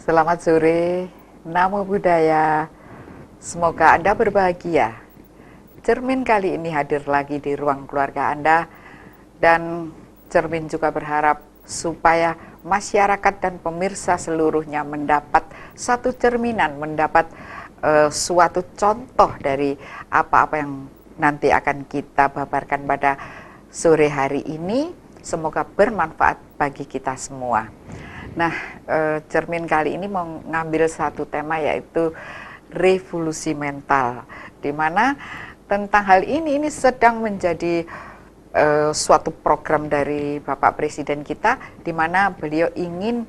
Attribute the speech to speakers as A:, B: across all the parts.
A: Selamat sore, Namo Buddhaya. Semoga Anda berbahagia. Cermin kali ini hadir lagi di ruang keluarga Anda, dan Cermin juga berharap supaya masyarakat dan pemirsa seluruhnya mendapat satu cerminan, mendapat suatu contoh dari apa-apa yang nanti akan kita paparkan pada sore hari ini. Semoga bermanfaat bagi kita semua. Nah, cermin kali ini mau ngambil satu tema, yaitu revolusi mental, di mana tentang hal ini sedang menjadi suatu program dari Bapak Presiden kita, di mana beliau ingin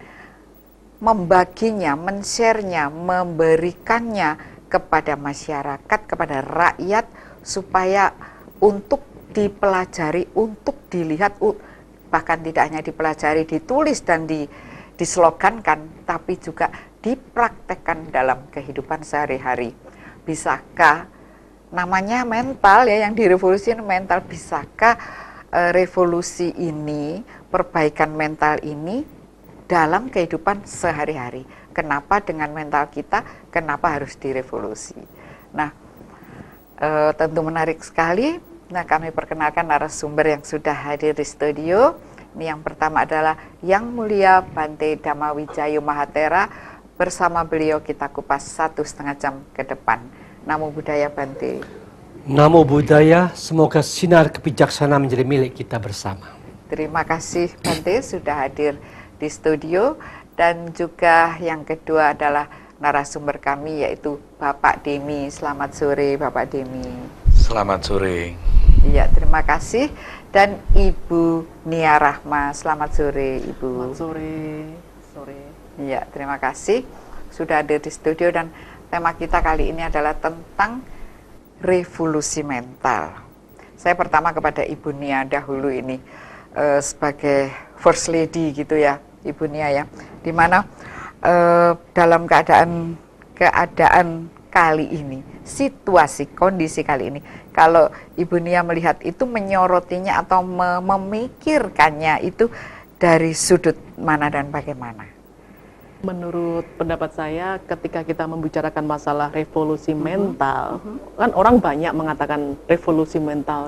A: membaginya, men-share-nya, memberikannya kepada masyarakat, kepada rakyat, supaya untuk dipelajari, untuk dilihat, bahkan tidak hanya dipelajari, ditulis dan dislogankan, tapi juga dipraktekkan dalam kehidupan sehari-hari. Bisakah, namanya mental ya, yang direvolusi mental, bisakah revolusi ini, perbaikan mental ini dalam kehidupan sehari-hari? Kenapa dengan mental kita, kenapa harus direvolusi? Nah, tentu menarik sekali. Nah, kami perkenalkan narasumber yang sudah hadir di studio. Ini yang pertama adalah Yang Mulia Bante Dhammawijaya Mahatera. Bersama beliau kita kupas 1,5 jam ke depan. Namo Buddhaya Bante.
B: Namo Buddhaya, semoga sinar kebijaksanaan menjadi milik kita bersama.
A: Terima kasih Bante sudah hadir di studio. Dan juga yang kedua adalah narasumber kami, yaitu Bapak Demi. Selamat sore Bapak Demi.
C: Selamat sore.
A: Iya, terima kasih. Dan Ibu Nia Rahma, selamat sore Ibu.
D: Selamat sore.
A: Iya, terima kasih sudah hadir di studio, dan tema kita kali ini adalah tentang revolusi mental. Saya pertama kepada Ibu Nia dahulu ini, sebagai First Lady gitu ya, Ibu Nia ya, dimana dalam keadaan kali ini, situasi, kondisi kali ini, kalau Ibu Nia melihat itu, menyorotinya atau memikirkannya itu dari sudut mana dan bagaimana?
D: Menurut pendapat saya, ketika kita membicarakan masalah revolusi mental, kan orang banyak mengatakan revolusi mental.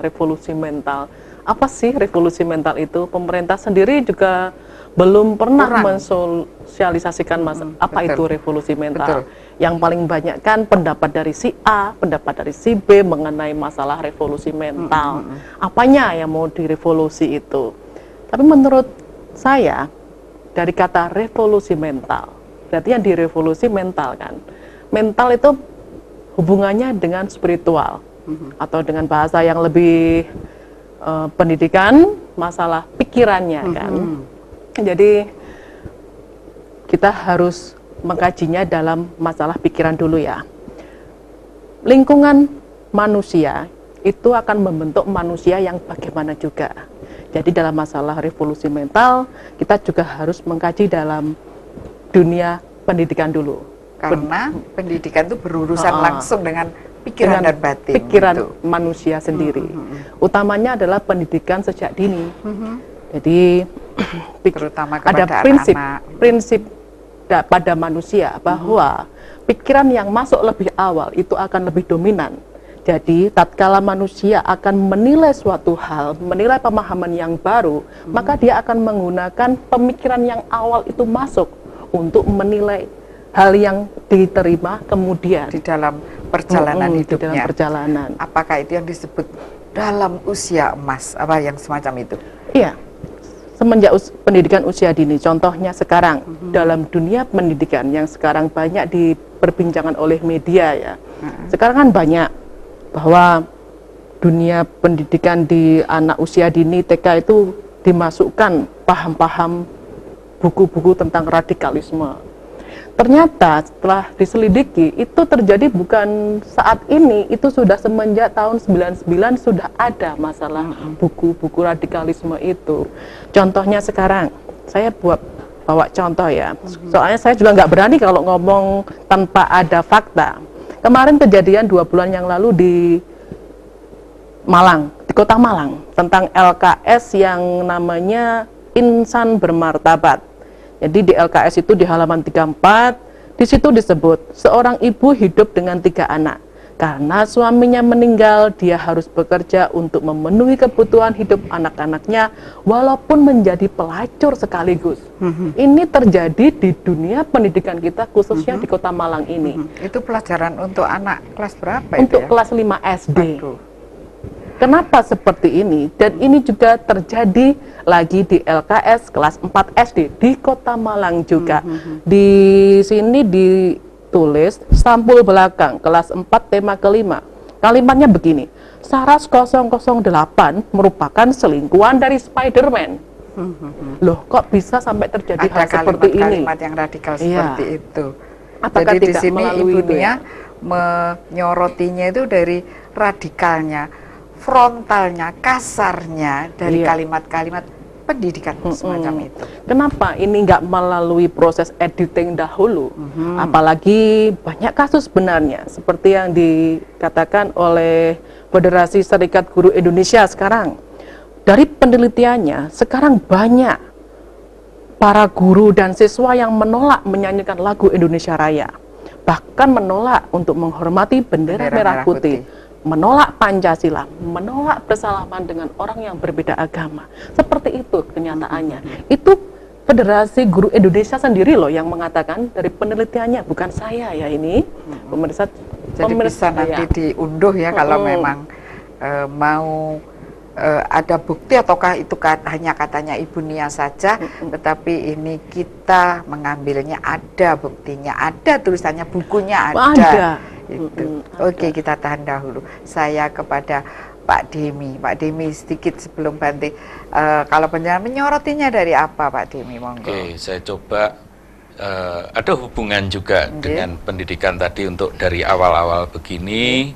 D: Apa sih revolusi mental itu? Pemerintah sendiri juga belum pernah mensosialisasikan apa itu revolusi mental.
A: Betul.
D: Yang paling banyak kan pendapat dari si A, pendapat dari si B mengenai masalah revolusi mental. Apanya yang mau direvolusi itu? Tapi menurut saya, dari kata revolusi mental, berarti yang direvolusi mental kan. Mental itu hubungannya dengan spiritual, atau dengan bahasa yang lebih pendidikan, masalah pikirannya kan. Jadi kita harus mengkajinya dalam masalah pikiran dulu ya. Lingkungan manusia itu akan membentuk manusia yang bagaimana juga. Jadi dalam masalah revolusi mental, kita juga harus mengkaji dalam dunia pendidikan dulu.
A: Karena pendidikan itu berurusan langsung dengan pikiran dan batin.
D: Pikiran
A: gitu.
D: manusia sendiri. Utamanya adalah pendidikan sejak dini. Jadi
A: Terutama kepada
D: ada prinsip pada manusia bahwa pikiran yang masuk lebih awal itu akan lebih dominan. Jadi tatkala manusia akan menilai suatu hal, menilai pemahaman yang baru, maka dia akan menggunakan pemikiran yang awal itu masuk untuk menilai hal yang diterima kemudian
A: di dalam perjalanan hidupnya.
D: Di dalam perjalanan.
A: Apakah itu yang disebut dalam usia emas, apa yang semacam itu?
D: Iya. Semenjak pendidikan usia dini, contohnya sekarang dalam dunia pendidikan yang sekarang banyak diperbincangan oleh media ya. Sekarang kan banyak bahwa dunia pendidikan di anak usia dini TK itu dimasukkan paham-paham buku-buku tentang radikalisme. Ternyata setelah diselidiki itu terjadi bukan saat ini, itu sudah semenjak tahun 99 sudah ada masalah buku-buku radikalisme itu. Contohnya sekarang, saya bawa contoh ya, soalnya saya juga nggak berani kalau ngomong tanpa ada fakta. Kemarin kejadian 2 bulan yang lalu di Malang, di kota Malang, tentang LKS yang namanya Insan Bermartabat. Jadi di LKS itu di halaman 34, di situ disebut seorang ibu hidup dengan 3 anak. Karena suaminya meninggal, dia harus bekerja untuk memenuhi kebutuhan hidup anak-anaknya walaupun menjadi pelacur sekaligus. Ini terjadi di dunia pendidikan kita, khususnya di Kota Malang ini.
A: Itu pelajaran untuk anak kelas berapa
D: Untuk
A: itu ya?
D: kelas 5 SD.
A: Aduh.
D: Kenapa seperti ini? Dan ini juga terjadi lagi di LKS kelas 4 SD di Kota Malang juga. Di sini ditulis sampul belakang kelas 4 tema kelima. Kalimatnya begini, Saras 008 merupakan selingkuhan dari Spider-Man. Loh, kok bisa sampai terjadi hal seperti ini?
A: Kalimat yang radikal
D: Iya.
A: seperti itu.
D: Apakah
A: Jadi di
D: tidak
A: sini
D: melalui
A: Ibu
D: itu ya?
A: Nia menyorotinya itu dari radikalnya, frontalnya, kasarnya dari
D: Iya.
A: kalimat-kalimat pendidikan semacam itu.
D: Kenapa ini nggak melalui proses editing dahulu? Apalagi banyak kasus sebenarnya, seperti yang dikatakan oleh Federasi Serikat Guru Indonesia sekarang. Dari penelitiannya, sekarang banyak para guru dan siswa yang menolak menyanyikan lagu Indonesia Raya. Bahkan menolak untuk menghormati bendera merah putih. Menolak Pancasila, menolak bersalaman dengan orang yang berbeda agama. Seperti itu kenyataannya. Itu Federasi Guru Indonesia sendiri loh yang mengatakan dari penelitiannya, bukan saya ya ini. Pemirsa,
A: Jadi bisa nanti diunduh ya kalau memang mau ada bukti ataukah itu hanya katanya Ibu Nia saja, tetapi ini kita mengambilnya ada buktinya, ada tulisannya, bukunya ada. Itu. Oke, kita tahan dahulu. Saya kepada Pak Demi. Pak Demi, sedikit sebelum Bante, kalau penjelasan menyorotinya dari apa Pak Demi, monggo.
C: Oke, saya coba ada hubungan juga dengan pendidikan tadi untuk dari awal-awal begini.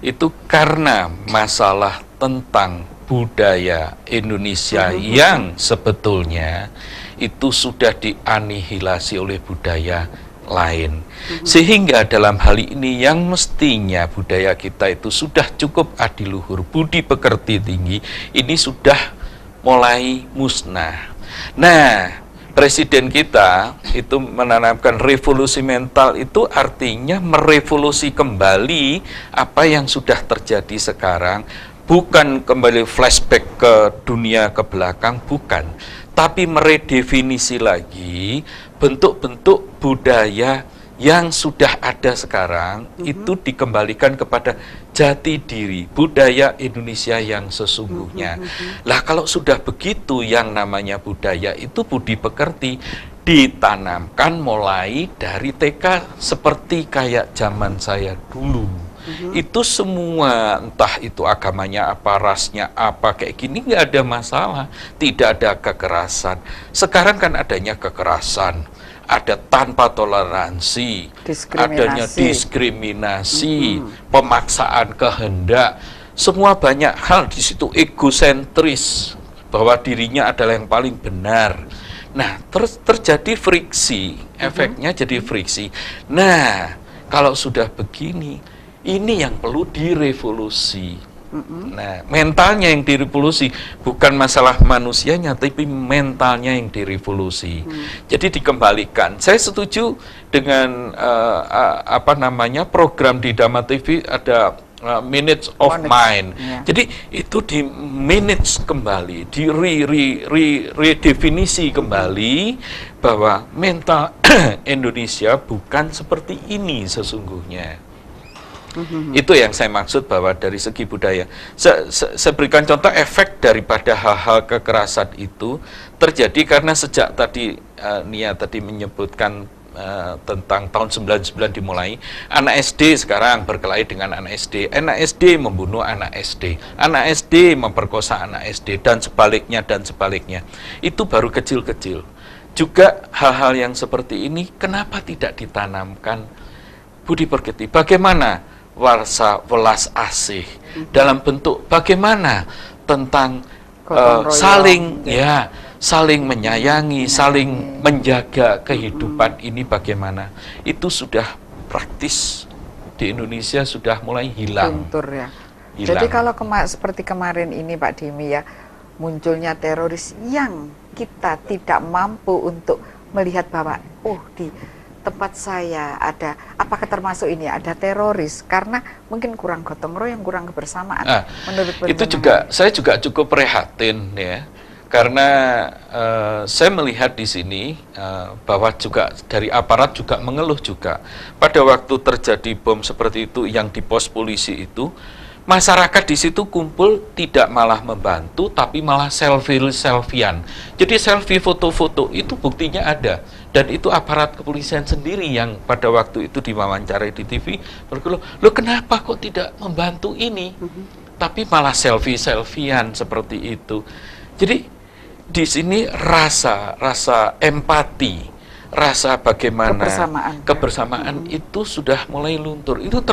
C: Itu karena masalah tentang budaya Indonesia yang sebetulnya itu sudah dianihilasi oleh budaya lain. Sehingga dalam hal ini yang mestinya budaya kita itu sudah cukup adiluhur, budi pekerti tinggi, ini sudah mulai musnah. Nah, Presiden kita itu menanamkan revolusi mental, itu artinya merevolusi kembali apa yang sudah terjadi sekarang, bukan kembali flashback ke dunia ke belakang, bukan, tapi meredefinisi lagi bentuk-bentuk budaya yang sudah ada sekarang, itu dikembalikan kepada jati diri budaya Indonesia yang sesungguhnya. Lah kalau sudah begitu, yang namanya budaya itu budi pekerti ditanamkan mulai dari TK, seperti kayak zaman saya dulu. Itu semua, entah itu agamanya apa, rasnya apa, kayak gini nggak ada masalah, tidak ada kekerasan. Sekarang kan adanya kekerasan, ada tanpa toleransi, adanya diskriminasi, pemaksaan kehendak, semua banyak hal di situ, egosentris, bahwa dirinya adalah yang paling benar. Nah, terjadi friksi, efeknya jadi friksi. Nah, kalau sudah begini, ini yang perlu direvolusi. Nah, mentalnya yang direvolusi, bukan masalah manusianya, tapi mentalnya yang direvolusi. Jadi dikembalikan. Saya setuju dengan program di Dhamma TV ada Minutes of Mind. Jadi itu di minutes kembali, di redefinisi kembali bahwa mental Indonesia bukan seperti ini sesungguhnya. Itu yang saya maksud bahwa dari segi budaya. Saya berikan contoh efek daripada hal-hal kekerasan itu terjadi karena sejak tadi Nia tadi menyebutkan tentang tahun 99 dimulai, anak SD sekarang berkelahi dengan anak SD membunuh anak SD memperkosa anak SD, dan sebaliknya. Itu baru kecil-kecil. Juga hal-hal yang seperti ini kenapa tidak ditanamkan budi pekerti? Bagaimana warsa welas asih dalam bentuk bagaimana tentang saling menyayangi, saling menjaga kehidupan ini bagaimana? Itu sudah praktis di Indonesia sudah mulai hilang.
A: Luntur ya.
C: Hilang.
A: Jadi kalau seperti kemarin ini Pak Demi ya, munculnya teroris yang kita tidak mampu untuk melihat bahwa di tempat saya ada, apakah termasuk ini ada teroris karena mungkin kurang gotong royong, kurang kebersamaan. Menurut
C: itu juga saya juga cukup prihatin ya, karena saya melihat di sini bahwa juga dari aparat juga mengeluh juga pada waktu terjadi bom seperti itu yang di pos polisi itu, masyarakat di situ kumpul tidak malah membantu tapi malah selfie-selfian. Jadi selfie foto-foto itu buktinya ada. Dan itu aparat kepolisian sendiri yang pada waktu itu diwawancarai di TV berkeluh, "Loh kenapa kok tidak membantu ini?" Tapi malah selfie-selfian seperti itu. Jadi di sini rasa empati, rasa bagaimana kebersamaan itu sudah mulai luntur. Itu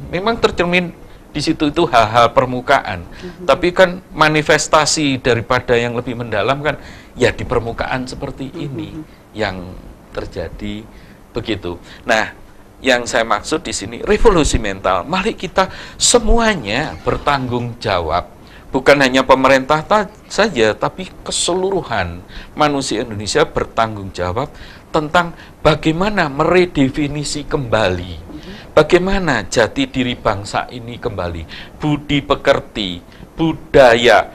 C: memang tercermin di situ itu hal-hal permukaan. Tapi kan manifestasi daripada yang lebih mendalam kan ya di permukaan seperti ini yang terjadi begitu. Nah, yang saya maksud di sini revolusi mental. Mari kita semuanya bertanggung jawab. Bukan hanya pemerintah saja, tapi keseluruhan manusia Indonesia bertanggung jawab tentang bagaimana meredefinisi kembali. Bagaimana jati diri bangsa ini kembali. Budi pekerti, budaya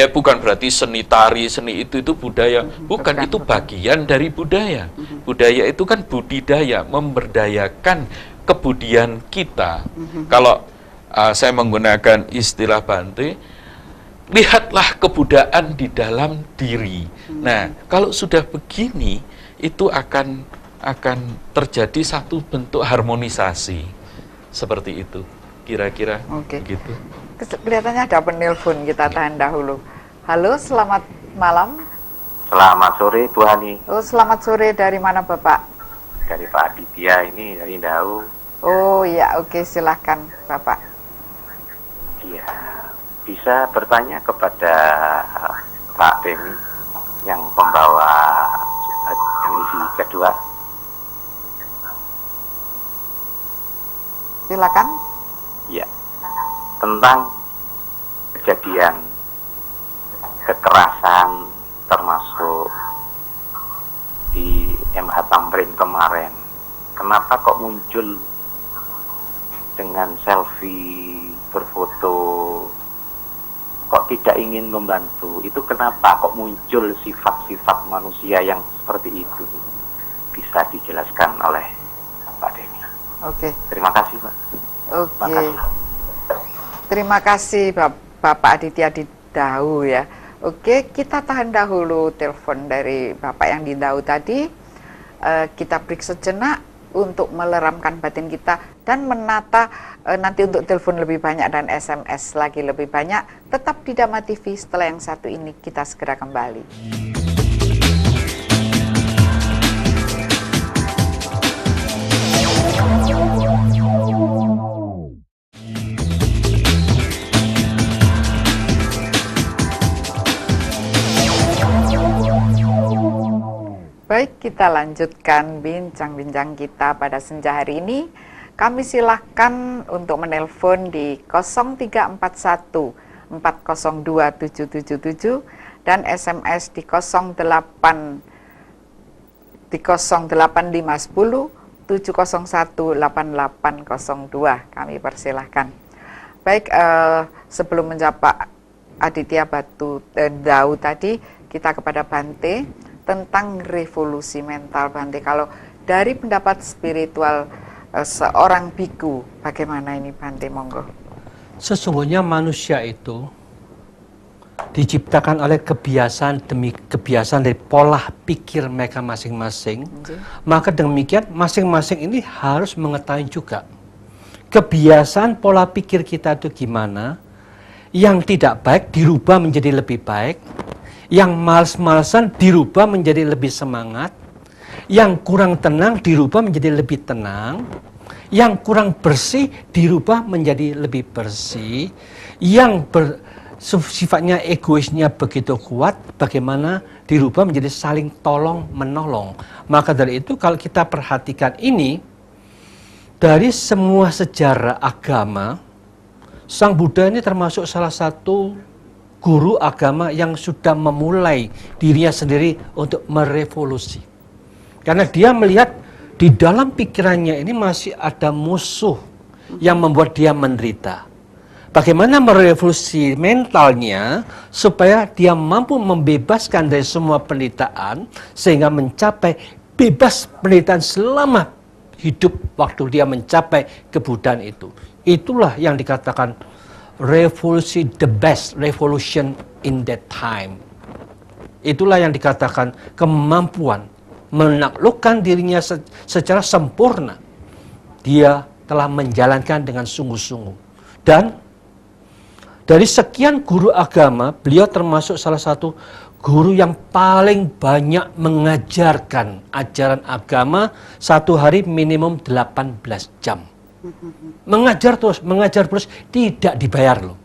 C: bukan berarti seni tari, seni itu budaya, bukan, itu bagian dari budaya. Budaya itu kan budidaya, memberdayakan kebudayaan kita. Kalau saya menggunakan istilah Bante, lihatlah kebudayaan di dalam diri. Nah, kalau sudah begini, itu akan terjadi satu bentuk harmonisasi seperti itu. Kira-kira gitu.
A: Kelihatannya ada penelpon, kita tahan dahulu. Halo, selamat malam.
E: Selamat sore Bu Hani.
A: Oh, selamat sore, dari mana Bapak?
E: Dari Pak Aditya ini, dari Ndau.
A: Oh iya, oke, silahkan Bapak.
E: Iya, bisa bertanya kepada Pak Demi yang pembawa yang isi kedua.
A: Silakan.
E: Iya, tentang kejadian kekerasan termasuk di MH Tamrin kemarin. Kenapa kok muncul dengan selfie, berfoto, kok tidak ingin membantu? Itu kenapa kok muncul sifat-sifat manusia yang seperti itu? Bisa dijelaskan oleh Pak Deni.
A: Oke.
E: Terima kasih Pak.
A: Oke. Terima kasih Bapak Aditya di Ndau ya. Oke, kita tahan dahulu telepon dari Bapak yang di Ndau tadi. Kita break sejenak untuk meleramkan batin kita dan menata nanti untuk telepon lebih banyak dan SMS lagi lebih banyak. Tetap di Dhamma TV, setelah yang satu ini kita segera kembali. Baik, kita lanjutkan bincang-bincang kita pada senja hari ini. Kami silahkan untuk menelpon di 0341 402 777 dan SMS di 08 510 701 8802. Kami persilahkan. Baik, sebelum menjawab Aditya Ndau tadi, kita kepada Bante tentang revolusi mental. Bante, kalau dari pendapat spiritual seorang biku, bagaimana ini Bante, monggo?
B: Sesungguhnya manusia itu diciptakan oleh kebiasaan demi kebiasaan dari pola pikir mereka masing-masing. Maka demikian masing-masing ini harus mengetahui juga kebiasaan pola pikir kita itu gimana. Yang tidak baik dirubah menjadi lebih baik, yang malas-malasan dirubah menjadi lebih semangat, yang kurang tenang dirubah menjadi lebih tenang, yang kurang bersih dirubah menjadi lebih bersih, yang sifatnya egoisnya begitu kuat, bagaimana dirubah menjadi saling tolong menolong. Maka dari itu kalau kita perhatikan ini, dari semua sejarah agama, Sang Buddha ini termasuk salah satu guru agama yang sudah memulai dirinya sendiri untuk merevolusi. Karena dia melihat di dalam pikirannya ini masih ada musuh yang membuat dia menderita. Bagaimana merevolusi mentalnya supaya dia mampu membebaskan dari semua penderitaan sehingga mencapai bebas penderitaan selama hidup waktu dia mencapai kebudayaan itu. Itulah yang dikatakan revolusi, the best revolution in that time. Itulah yang dikatakan kemampuan menaklukkan dirinya secara sempurna. Dia telah menjalankan dengan sungguh-sungguh. Dan dari sekian guru agama, beliau termasuk salah satu guru yang paling banyak mengajarkan ajaran agama, satu hari minimum 18 jam. Mengajar terus, tidak dibayar loh.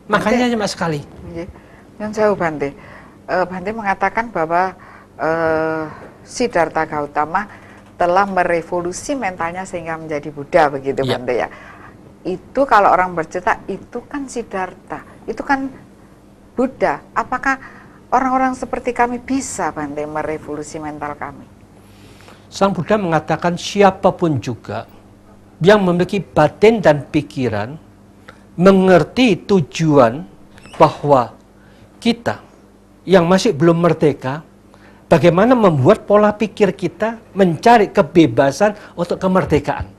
B: Makanya cuma sekali.
A: Yang jauh Bante. Bante mengatakan bahwa Siddhartha Gautama telah merevolusi mentalnya sehingga menjadi Buddha, begitu Bante ya. Itu kalau orang bercerita itu kan Siddhartha, itu kan Buddha. Apakah orang-orang seperti kami bisa Bante merevolusi mental kami?
B: Sang Buddha mengatakan siapapun juga yang memiliki batin dan pikiran mengerti tujuan bahwa kita yang masih belum merdeka, bagaimana membuat pola pikir kita mencari kebebasan untuk kemerdekaan.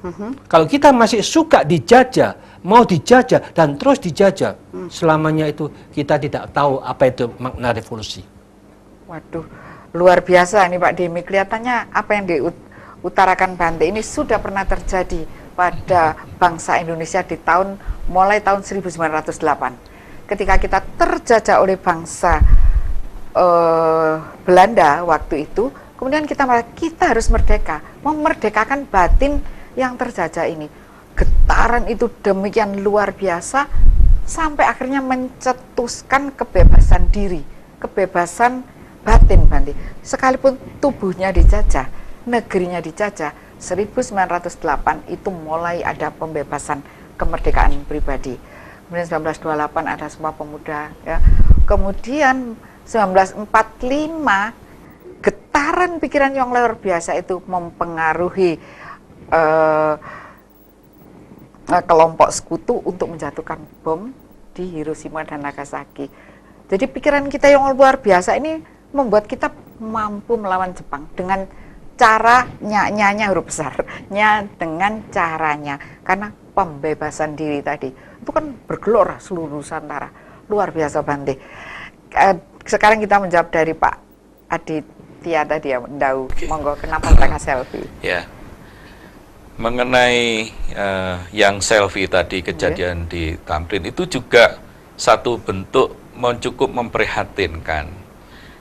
B: Kalau kita masih suka dijajah, mau dijajah, dan terus dijajah, selamanya itu kita tidak tahu apa itu makna revolusi.
A: Waduh, luar biasa nih Pak Demi. Kelihatannya apa yang diutarakan Bante ini sudah pernah terjadi pada bangsa Indonesia di mulai tahun 1908. Ketika kita terjajah oleh bangsa Belanda waktu itu, kemudian kita harus merdeka, memerdekakan batin yang terjajah ini. Getaran itu demikian luar biasa sampai akhirnya mencetuskan kebebasan diri, kebebasan batin Bante. Sekalipun tubuhnya dijajah, negerinya dijajah, 1908 itu mulai ada pembebasan kemerdekaan pribadi. Kemudian 1928 ada Sumpah Pemuda ya. Kemudian 1945 getaran pikiran yang luar biasa itu mempengaruhi kelompok sekutu untuk menjatuhkan bom di Hiroshima dan Nagasaki. Jadi pikiran kita yang luar biasa ini membuat kita mampu melawan Jepang dengan caranya, nya huruf besar, dengan caranya, karena pembebasan diri tadi itu kan bergelora seluruh Nusantara. Luar biasa Bante. Sekarang kita menjawab dari Pak Aditya tadi ya, Ndau. Monggo, kenapa mereka selfie?
C: Ya, mengenai yang selfie tadi, kejadian di Tamrin itu juga satu bentuk cukup memprihatinkan.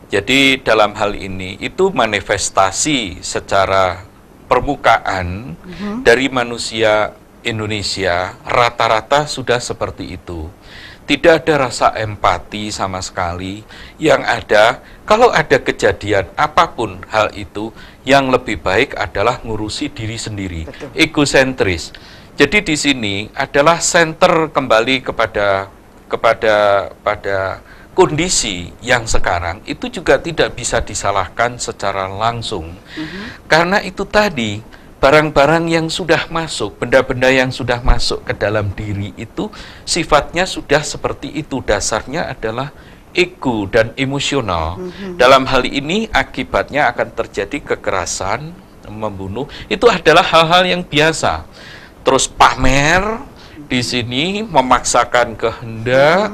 C: Jadi dalam hal ini itu manifestasi secara permukaan dari manusia Indonesia rata-rata sudah seperti itu. Tidak ada rasa empati sama sekali. Yang ada, kalau ada kejadian apapun hal itu, yang lebih baik adalah ngurusi diri sendiri. Betul. Egosentris. Jadi di sini adalah center kembali pada kondisi yang sekarang itu juga tidak bisa disalahkan secara langsung. Karena itu tadi barang-barang yang sudah masuk, benda-benda yang sudah masuk ke dalam diri itu sifatnya sudah seperti itu, dasarnya adalah ego dan emosional. Dalam hal ini akibatnya akan terjadi kekerasan, membunuh, itu adalah hal-hal yang biasa. Terus pamer di sini, memaksakan kehendak.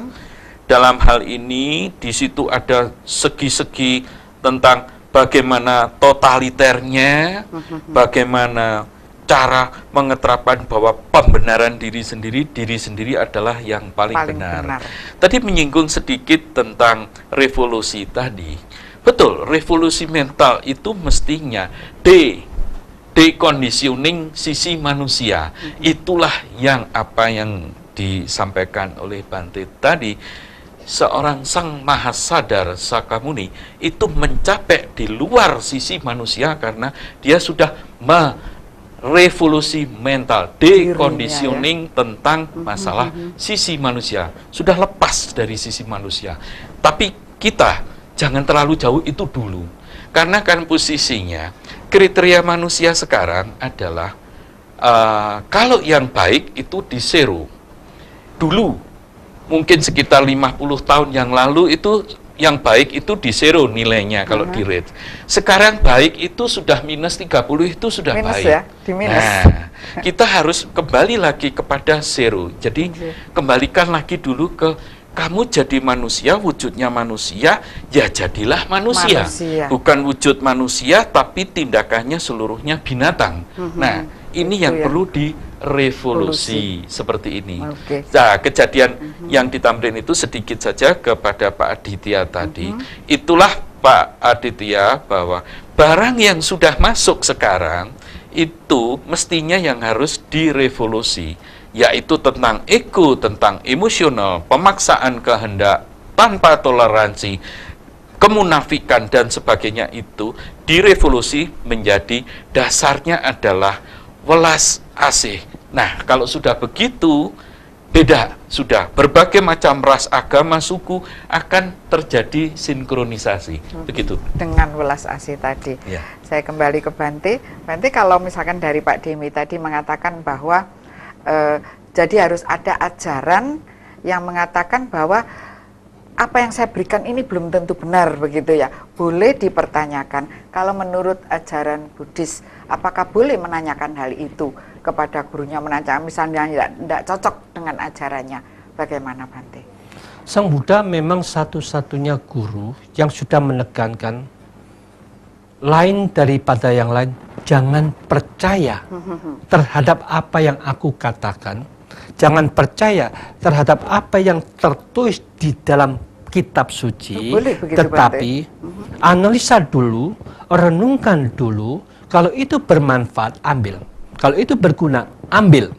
C: Dalam hal ini di situ ada segi-segi tentang bagaimana totaliternya, bagaimana cara mengeterapkan bahwa pembenaran diri sendiri adalah yang paling benar. Tadi menyinggung sedikit tentang revolusi tadi. Betul, revolusi mental itu mestinya deconditioning sisi manusia. Itulah yang disampaikan oleh Bante tadi. Seorang sang mahasadar Sakamuni itu mencapai di luar sisi manusia karena dia sudah merevolusi mental, deconditioning tentang masalah sisi manusia, sudah lepas dari sisi manusia. Tapi kita jangan terlalu jauh itu dulu, Karena kan posisinya kriteria manusia sekarang adalah kalau yang baik itu di zero. Dulu mungkin sekitar 50 tahun yang lalu itu yang baik itu di zero nilainya kalau di rate. Sekarang baik itu sudah minus 30 itu sudah
A: minus
C: baik.
A: Ya, di minus.
C: Nah, kita harus kembali lagi kepada zero. Jadi kembalikan lagi dulu ke kamu jadi manusia, wujudnya manusia, ya jadilah manusia. Bukan wujud manusia, tapi tindakannya seluruhnya binatang. Nah, ini yang perlu direvolusi seperti ini. Nah, kejadian yang ditampilkan itu sedikit saja kepada Pak Aditya tadi. Itulah Pak Aditya bahwa barang yang sudah masuk sekarang itu mestinya yang harus direvolusi, yaitu tentang ego, tentang emosional, pemaksaan kehendak tanpa toleransi, kemunafikan dan sebagainya itu direvolusi menjadi dasarnya adalah welas asih. Nah, kalau sudah begitu, beda sudah. Berbagai macam ras, agama, suku akan terjadi sinkronisasi. Begitu.
A: Dengan welas asih tadi.
C: Ya.
A: Saya kembali ke Bante. Bante, kalau misalkan dari Pak Demi tadi mengatakan bahwa jadi harus ada ajaran yang mengatakan bahwa apa yang saya berikan ini belum tentu benar, begitu ya. Boleh dipertanyakan. Kalau menurut ajaran Buddhis, apakah boleh menanyakan hal itu kepada gurunya, menanyakan misalnya tidak cocok dengan ajarannya? Bagaimana Bante?
B: Sang Buddha memang satu-satunya guru yang sudah menekankan lain daripada yang lain, jangan percaya terhadap apa yang aku katakan. Jangan percaya terhadap apa yang tertulis di dalam kitab suci, tetapi analisa dulu, renungkan dulu, kalau itu bermanfaat, ambil. Kalau itu berguna, ambil.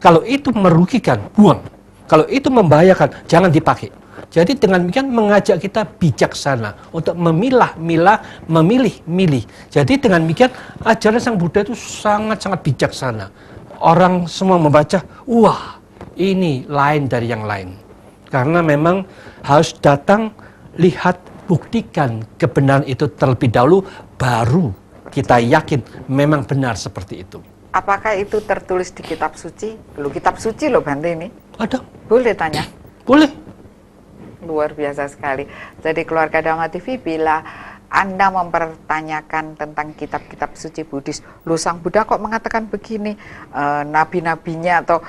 B: Kalau itu merugikan, buang. Kalau itu membahayakan, jangan dipakai. Jadi dengan demikian mengajak kita bijaksana untuk memilah-milah, memilih-milih. Jadi dengan demikian ajaran Sang Buddha itu sangat-sangat bijaksana. Orang semua membaca, wah, ini lain dari yang lain. Karena memang harus datang, lihat, buktikan kebenaran itu terlebih dahulu, baru kita yakin memang benar seperti itu.
A: Apakah itu tertulis di kitab suci? Loh, kitab suci loh Bante ini.
B: Ada.
A: Boleh tanya?
B: Boleh.
A: Luar biasa sekali. Jadi keluarga Dhamma TV, bila Anda mempertanyakan tentang kitab-kitab suci Buddhis, loh Sang Buddha kok mengatakan begini, nabi-nabinya atau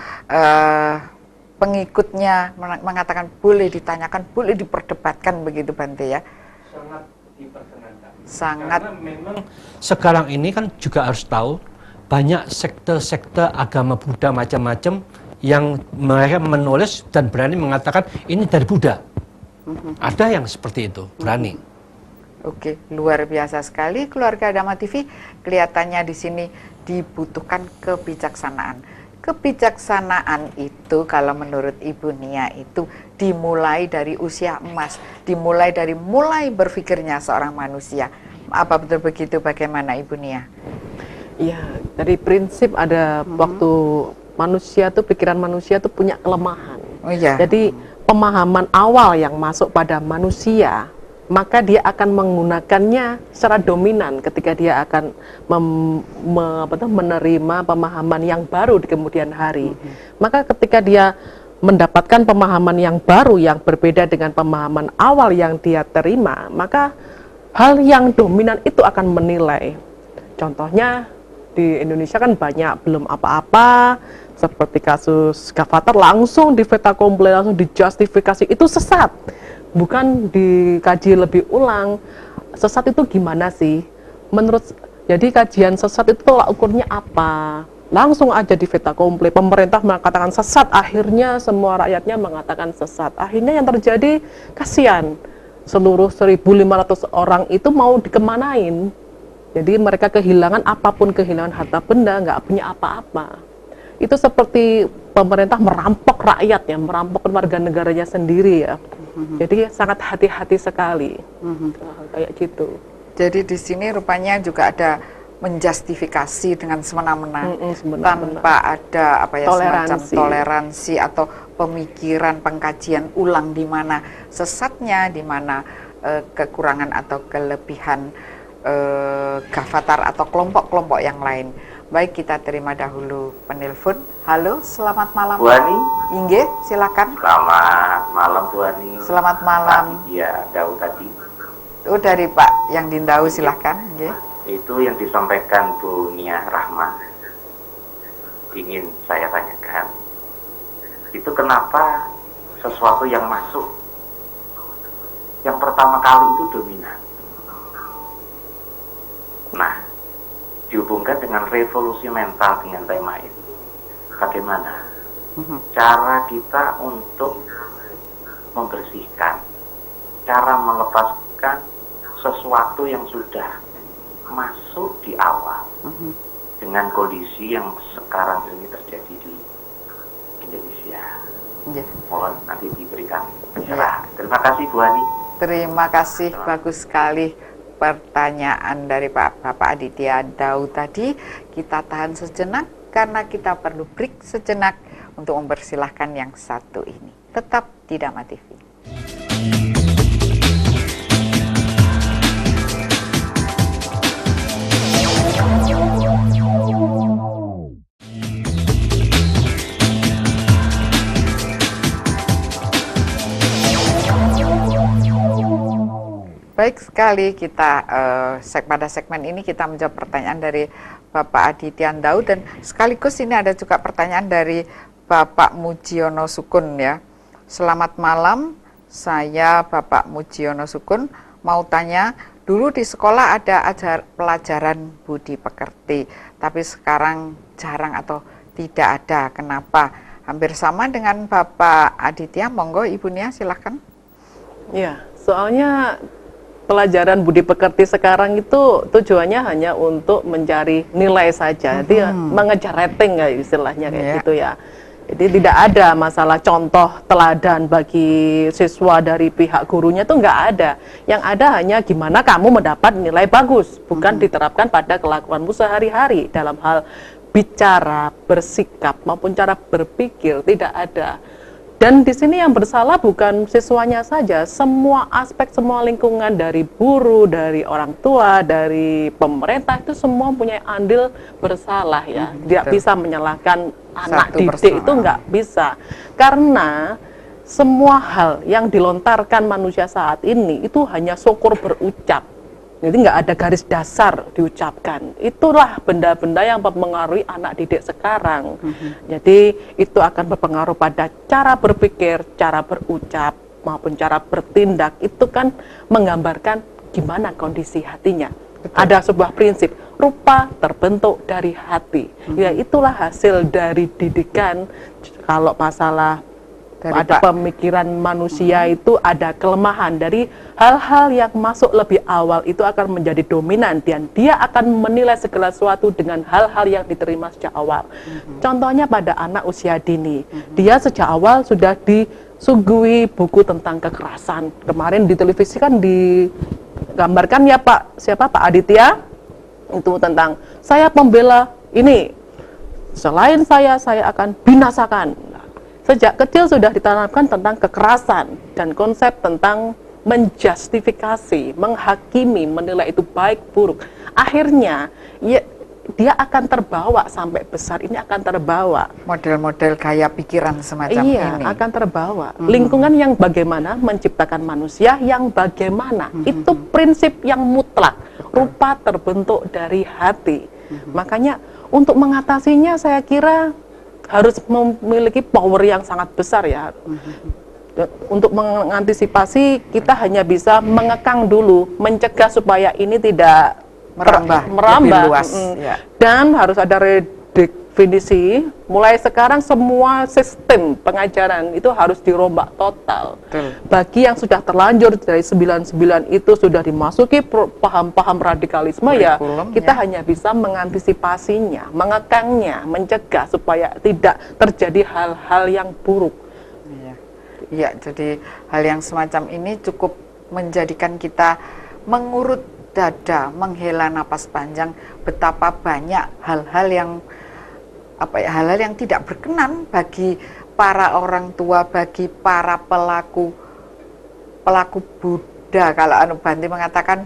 A: pengikutnya mengatakan boleh ditanyakan, boleh diperdebatkan, begitu Bante ya?
B: Sangat diperkenankan.
A: Sangat.
B: Karena memang sekarang ini kan juga harus tahu, banyak sekte-sekte agama Buddha macam-macam yang mereka menulis dan berani mengatakan ini dari Buddha. Ada yang seperti itu, berani.
A: Oke, luar biasa sekali keluarga Dhamma TV. Kelihatannya di sini dibutuhkan kebijaksanaan. Kebijaksanaan itu kalau menurut Ibu Nia itu dimulai dari usia emas, dimulai dari mulai berpikirnya seorang manusia. Apa betul begitu? Bagaimana Ibu Nia?
D: Ya, dari prinsip ada waktu manusia tuh, pikiran manusia tuh punya kelemahan.
A: Oh iya.
D: Jadi pemahaman awal yang masuk pada manusia, maka dia akan menggunakannya secara dominan ketika dia akan menerima pemahaman yang baru di kemudian hari. Maka ketika dia mendapatkan pemahaman yang baru yang berbeda dengan pemahaman awal yang dia terima, maka hal yang dominan itu akan menilai. Contohnya di Indonesia kan banyak belum apa-apa, seperti kasus Gavatar langsung di fait accompli, langsung dijustifikasi, itu sesat. Bukan dikaji lebih ulang, sesat itu gimana sih? Jadi kajian sesat itu tolak ukurnya apa? Langsung aja di fait accompli, pemerintah mengatakan sesat, akhirnya semua rakyatnya mengatakan sesat. Akhirnya yang terjadi, kasihan, seluruh 1.500 orang itu mau dikemanain. Jadi mereka kehilangan apapun, kehilangan harta benda, nggak punya apa-apa. Itu seperti pemerintah merampok rakyat ya, merampok warga negaranya sendiri ya. Jadi sangat hati-hati sekali, kayak gitu.
A: Jadi di sini rupanya juga ada menjustifikasi dengan semena-mena, tanpa ada apa ya, semacam toleransi atau pemikiran pengkajian ulang di mana sesatnya, di mana kekurangan atau kelebihan Gavatar atau kelompok-kelompok yang lain. Baik, kita terima dahulu penelpon. Halo, selamat malam.
E: Bu Ani.
A: Inge, silakan.
E: Selamat malam Bu Ani.
A: Selamat malam.
E: Iya, Dau tadi.
A: Oh, dari Pak yang Dindau, silakan. Inge.
E: Itu yang disampaikan Bu Nia Rahma. Ingin saya tanyakan. Itu kenapa sesuatu yang masuk yang pertama kali itu dominan? Nah, dihubungkan dengan revolusi mental dengan tema ini. Bagaimana cara kita untuk membersihkan, cara melepaskan sesuatu yang sudah masuk di awal dengan kondisi yang sekarang ini terjadi di Indonesia. Mohon nanti diberikan pencerahan. Terima kasih Bu Ani.
A: Terima kasih, bagus sekali pertanyaan dari Bapak Aditya Dau tadi. Kita tahan sejenak karena kita perlu break sejenak untuk mempersilahkan yang satu ini. Tetap di Dhamma TV. Baik sekali, kita pada segmen ini kita menjawab pertanyaan dari Bapak Aditya Dau, dan sekaligus ini ada juga pertanyaan dari Bapak Mujiono Sukun ya. Selamat malam, saya Bapak Mujiono Sukun mau tanya, dulu di sekolah ada pelajaran budi pekerti, tapi sekarang jarang atau tidak ada. Kenapa? Hampir sama dengan Bapak Aditya, monggo Ibu Nia silahkan.
D: Ya, soalnya pelajaran budi pekerti sekarang itu tujuannya hanya untuk mencari nilai saja, jadi mengejar rating kayak istilahnya kayak gitu ya. Jadi tidak ada masalah contoh teladan bagi siswa dari pihak gurunya, tuh nggak ada. Yang ada hanya gimana kamu mendapat nilai bagus, bukan diterapkan pada kelakuanmu sehari-hari dalam hal bicara, bersikap maupun cara berpikir, tidak ada. Dan di sini yang bersalah bukan siswanya saja, semua aspek, semua lingkungan, dari guru, dari orang tua, dari pemerintah, itu semua punya andil bersalah ya. Tidak bisa menyalahkan anak didik, itu nggak bisa. Karena semua hal yang dilontarkan manusia saat ini itu hanya syukur berucap. Jadi nggak ada garis dasar diucapkan. Itulah benda-benda yang mempengaruhi anak didik sekarang. Jadi itu akan berpengaruh pada cara berpikir, cara berucap, maupun cara bertindak. Itu kan menggambarkan gimana kondisi hatinya. Ada sebuah prinsip, rupa terbentuk dari hati. Ya itulah hasil dari didikan. Kalau masalah ada pemikiran manusia itu ada kelemahan dari hal-hal yang masuk lebih awal itu akan menjadi dominan, dan dia akan menilai segala sesuatu dengan hal-hal yang diterima sejak awal. Contohnya pada anak usia dini, dia sejak awal sudah disuguhi buku tentang kekerasan. Kemarin di televisi kan digambarkan ya Pak Aditya, itu tentang saya pembela ini, selain saya akan binasakan. Sejak kecil sudah ditanamkan tentang kekerasan dan konsep tentang menjustifikasi, menghakimi, menilai itu baik buruk. Akhirnya ya, dia akan terbawa sampai besar ini, akan terbawa
A: model-model gaya pikiran semacam ini.
D: Iya, akan terbawa. Lingkungan yang bagaimana menciptakan manusia yang bagaimana. Itu prinsip yang mutlak. Rupa terbentuk dari hati. Makanya untuk mengatasinya saya kira harus memiliki power yang sangat besar ya. Untuk mengantisipasi kita hanya bisa mengekang dulu, mencegah supaya ini tidak merambah lebih luas. Dan harus ada redefinisi. Mulai sekarang semua sistem pengajaran itu harus dirombak total. Bagi yang sudah terlanjur dari 99 itu sudah dimasuki paham-paham radikalisme, ya kita hanya bisa mengantisipasinya, mengekangnya, mencegah supaya tidak terjadi hal-hal yang buruk.
A: Ya, jadi hal yang semacam ini cukup menjadikan kita mengurut dada, menghela napas panjang, betapa banyak hal-hal yang hal-hal yang tidak berkenan bagi para orang tua, bagi para pelaku Buddha. Kalau Anu Bhanti mengatakan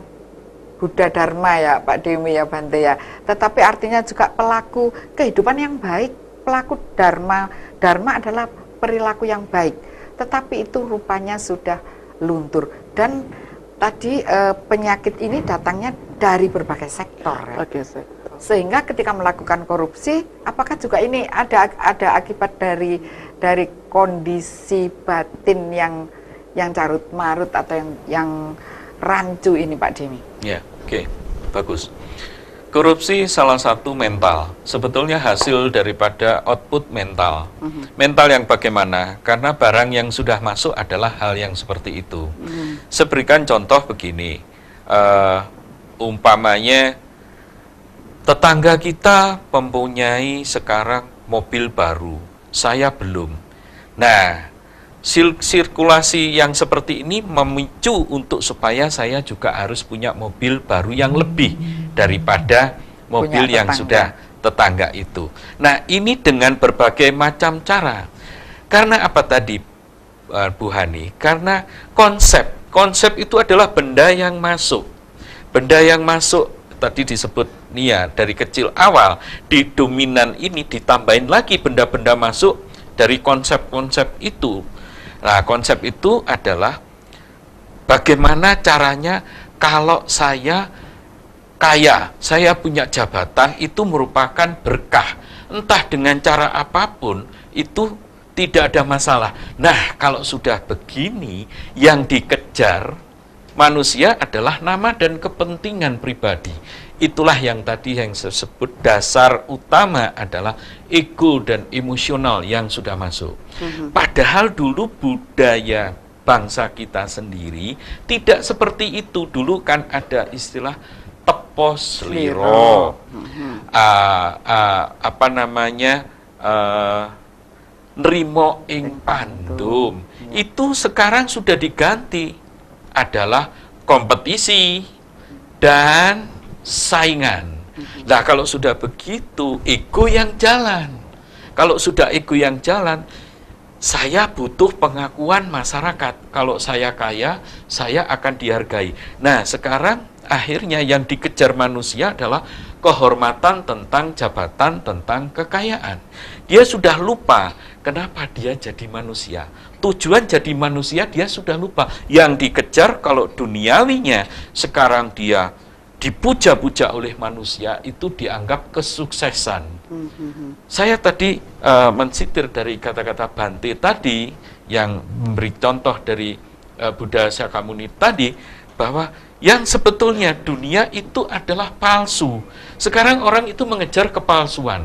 A: Buddha Dharma ya Pak Demi ya Bante ya, tetapi artinya juga pelaku kehidupan yang baik, pelaku Dharma. Dharma adalah perilaku yang baik, tetapi itu rupanya sudah luntur. Dan tadi penyakit ini datangnya dari berbagai sektor ya. Sehingga ketika melakukan korupsi, apakah juga ini ada akibat dari kondisi batin yang carut marut atau yang rancu ini Pak Demi?
C: Ya, oke, bagus. Korupsi salah satu mental, sebetulnya hasil daripada output mental. Mental yang bagaimana? Karena barang yang sudah masuk adalah hal yang seperti itu. Saya berikan contoh begini, umpamanya tetangga kita mempunyai sekarang mobil baru, saya belum. Nah, sirkulasi yang seperti ini memicu untuk supaya saya juga harus punya mobil baru yang lebih daripada mobil yang sudah tetangga itu. Nah, ini dengan berbagai macam cara. Karena apa tadi, Bu Hani? Karena konsep itu adalah benda yang masuk. Benda yang masuk tadi disebut nia dari kecil awal, di dominan ini ditambahin lagi benda-benda masuk dari konsep-konsep itu. Nah, konsep itu adalah bagaimana caranya kalau saya kaya, saya punya jabatan, itu merupakan berkah. Entah dengan cara apapun, itu tidak ada masalah. Nah, kalau sudah begini, yang dikejar manusia adalah nama dan kepentingan pribadi. Itulah yang tadi yang saya sebut dasar utama adalah ego dan emosional yang sudah masuk. Padahal dulu budaya bangsa kita sendiri tidak seperti itu. Dulu kan ada istilah tepos liro, nrimo ing pandum. Itu sekarang sudah diganti, adalah kompetisi dan saingan. Nah, kalau sudah begitu, ego yang jalan. Kalau sudah ego yang jalan, saya butuh pengakuan masyarakat. Kalau saya kaya, saya akan dihargai. Nah, sekarang akhirnya yang dikejar manusia adalah kehormatan tentang jabatan, tentang kekayaan. Dia sudah lupa kenapa dia jadi manusia. Tujuan jadi manusia dia sudah lupa. Yang dikejar kalau duniawinya, sekarang dia dipuja-puja oleh manusia, itu dianggap kesuksesan. Saya tadi mensitir dari kata-kata Bante tadi, yang memberi contoh dari Buddha Shakyamuni tadi, bahwa yang sebetulnya dunia itu adalah palsu. Sekarang orang itu mengejar kepalsuan.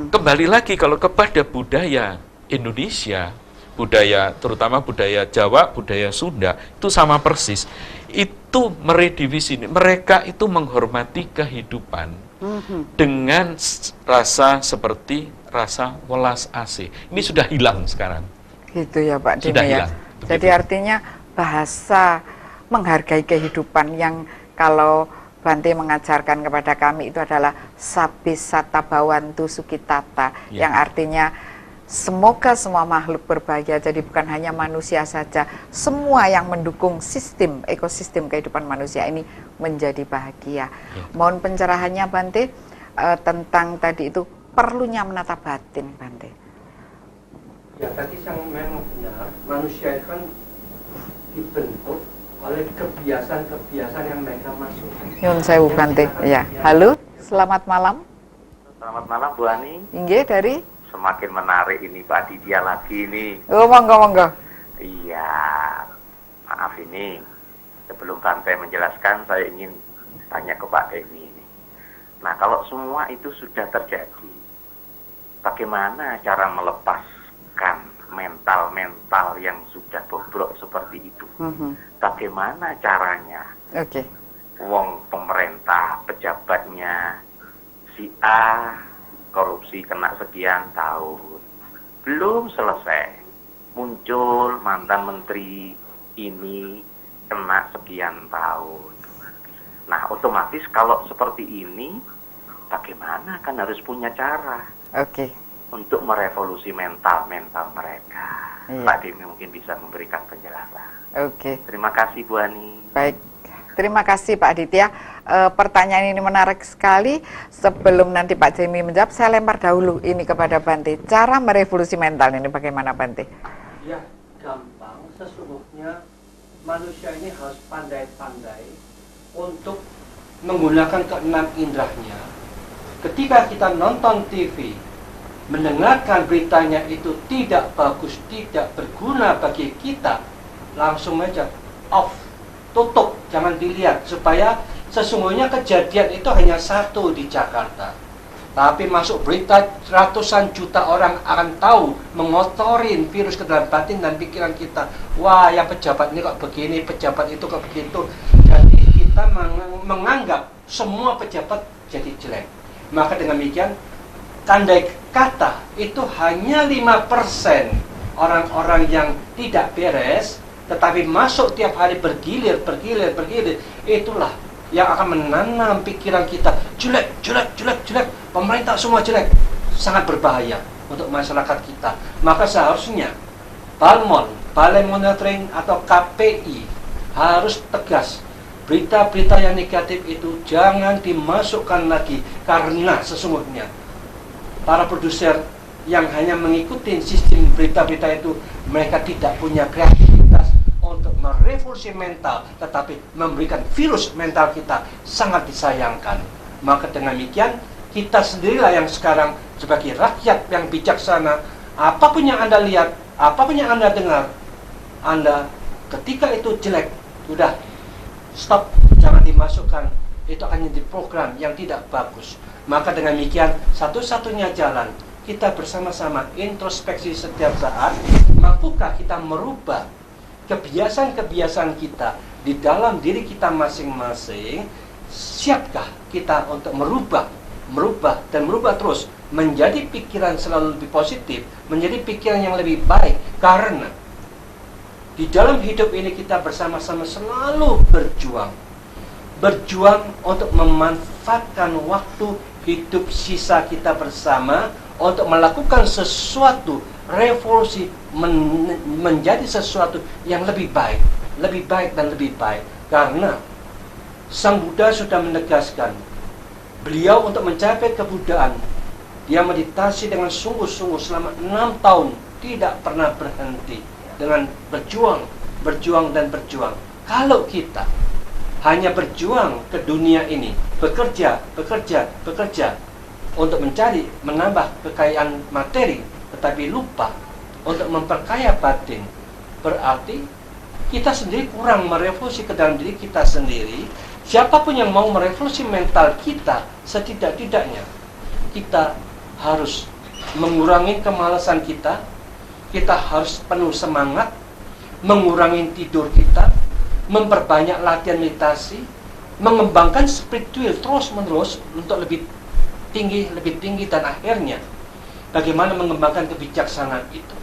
C: Kembali lagi kalau kepada budaya Indonesia, budaya terutama budaya Jawa, budaya Sunda, itu sama persis. Itu meredefinisi, mereka itu menghormati kehidupan dengan rasa seperti rasa welas asih. Ini sudah hilang sekarang.
A: Gitu ya Pak Dini
C: Sudah
A: ya.
C: hilang.
A: Jadi artinya bahasa menghargai kehidupan yang kalau Bante mengajarkan kepada kami itu adalah Sabisata Bhawantu Sukitata, yang artinya semoga semua makhluk berbahagia. Jadi bukan hanya manusia saja, semua yang mendukung sistem, ekosistem kehidupan manusia ini menjadi bahagia. Mohon pencerahannya Bante tentang tadi itu perlunya menata batin, Bante.
B: Ya, tadi yang memang benar, manusia itu kan dibentuk oleh kebiasaan-kebiasaan yang mereka masuk.
A: Nyun sewu Bante. Ya, halo, selamat malam.
E: Selamat malam Bu Ani.
A: Inggih dari?
E: Semakin menarik ini Pak Didia lagi ini.
A: Oh, monggo.
E: Iya, maaf ini. Sebelum Bante menjelaskan, saya ingin tanya ke Pak Demi ini. Nah, kalau semua itu sudah terjadi, bagaimana cara melepaskan mental-mental yang sudah bobrok seperti itu? Bagaimana caranya? Wong pemerintah, pejabatnya, si A korupsi kena sekian tahun, belum selesai, muncul mantan menteri ini kena sekian tahun. Nah, otomatis kalau seperti ini, bagaimana, kan harus punya cara untuk merevolusi mental-mental mereka. Pak Demi mungkin bisa memberikan penjelasan. Terima kasih Bu Ani.
A: Baik, terima kasih Pak Aditya. pertanyaan ini menarik sekali. Sebelum nanti Pak Jemi menjawab, saya lempar dahulu ini kepada Bante. Cara merevolusi mental ini bagaimana, Bante?
B: Ya, gampang. Sesungguhnya manusia ini harus pandai-pandai untuk menggunakan keenam indrahnya. Ketika kita nonton TV, mendengarkan beritanya itu tidak bagus, tidak berguna bagi kita, langsung aja off, tutup, jangan dilihat, supaya sesungguhnya kejadian itu hanya satu di Jakarta. Tapi masuk berita, ratusan juta orang akan tahu, mengotorin virus ke dalam batin dan pikiran kita. Wah, yang pejabat ini kok begini, pejabat itu kok begitu. Jadi kita menganggap semua pejabat jadi jelek. Maka dengan demikian, tandai kata itu hanya 5% orang-orang yang tidak beres, tetapi masuk tiap hari bergilir, itulah yang akan menanam pikiran kita jelek, pemerintah semua jelek, sangat berbahaya untuk masyarakat kita. Maka seharusnya Balmon, Balai Monitoring atau KPI harus tegas. Berita-berita yang negatif itu jangan dimasukkan lagi, karena sesungguhnya para produser yang hanya mengikuti sistem berita-berita itu, mereka tidak punya kreativitas untuk merevolusi mental, tetapi memberikan virus mental kita, sangat disayangkan. Maka dengan demikian, kita sendirilah yang sekarang sebagai rakyat yang bijaksana, apapun yang Anda lihat, apapun yang Anda dengar, Anda ketika itu jelek, sudah stop, jangan dimasukkan, itu akan jadi program yang tidak bagus. Maka dengan demikian, satu-satunya jalan, kita bersama-sama introspeksi setiap saat, mampukah kita merubah kebiasaan-kebiasaan kita di dalam diri kita masing-masing, siapkah kita untuk merubah terus, menjadi pikiran selalu lebih positif, menjadi pikiran yang lebih baik, karena di dalam hidup ini kita bersama-sama selalu berjuang untuk memanfaatkan waktu hidup sisa kita bersama untuk melakukan sesuatu revolusi, menjadi sesuatu yang lebih baik dan lebih baik. Karena Sang Buddha sudah menegaskan, beliau untuk mencapai kebudaan, dia meditasi dengan sungguh-sungguh selama 6 tahun, tidak pernah berhenti, dengan berjuang. Kalau kita hanya berjuang ke dunia ini, bekerja untuk menambah kekayaan materi, tetapi lupa untuk memperkaya batin, berarti kita sendiri kurang merevolusi ke dalam diri kita sendiri. Siapapun yang mau merevolusi mental kita, setidak-tidaknya kita harus mengurangi kemalasan kita harus penuh semangat, mengurangi tidur kita, memperbanyak latihan meditasi, mengembangkan spiritual terus-menerus untuk lebih tinggi, dan akhirnya bagaimana mengembangkan kebijaksanaan itu.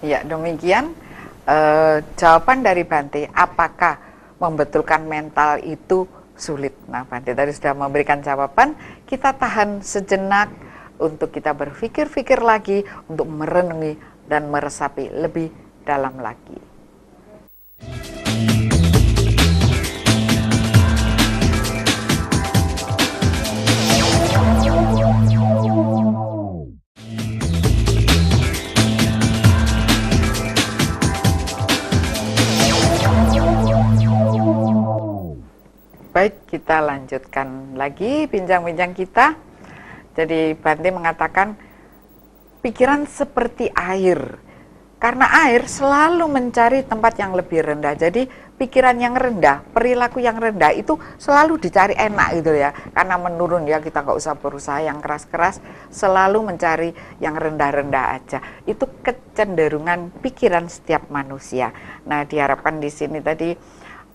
A: Iya, demikian jawaban dari Bante. Apakah membetulkan mental itu sulit? Nah, Bante tadi sudah memberikan jawaban. Kita tahan sejenak untuk kita berpikir lagi, untuk merenungi dan meresapi lebih dalam lagi. Baik, kita lanjutkan lagi bincang-bincang kita. Jadi Bante mengatakan pikiran seperti air, karena air selalu mencari tempat yang lebih rendah. Jadi pikiran yang rendah, perilaku yang rendah itu selalu dicari enak gitu ya, karena menurun ya, kita nggak usah berusaha yang keras-keras, selalu mencari yang rendah-rendah aja. Itu kecenderungan pikiran setiap manusia. Nah, diharapkan di sini tadi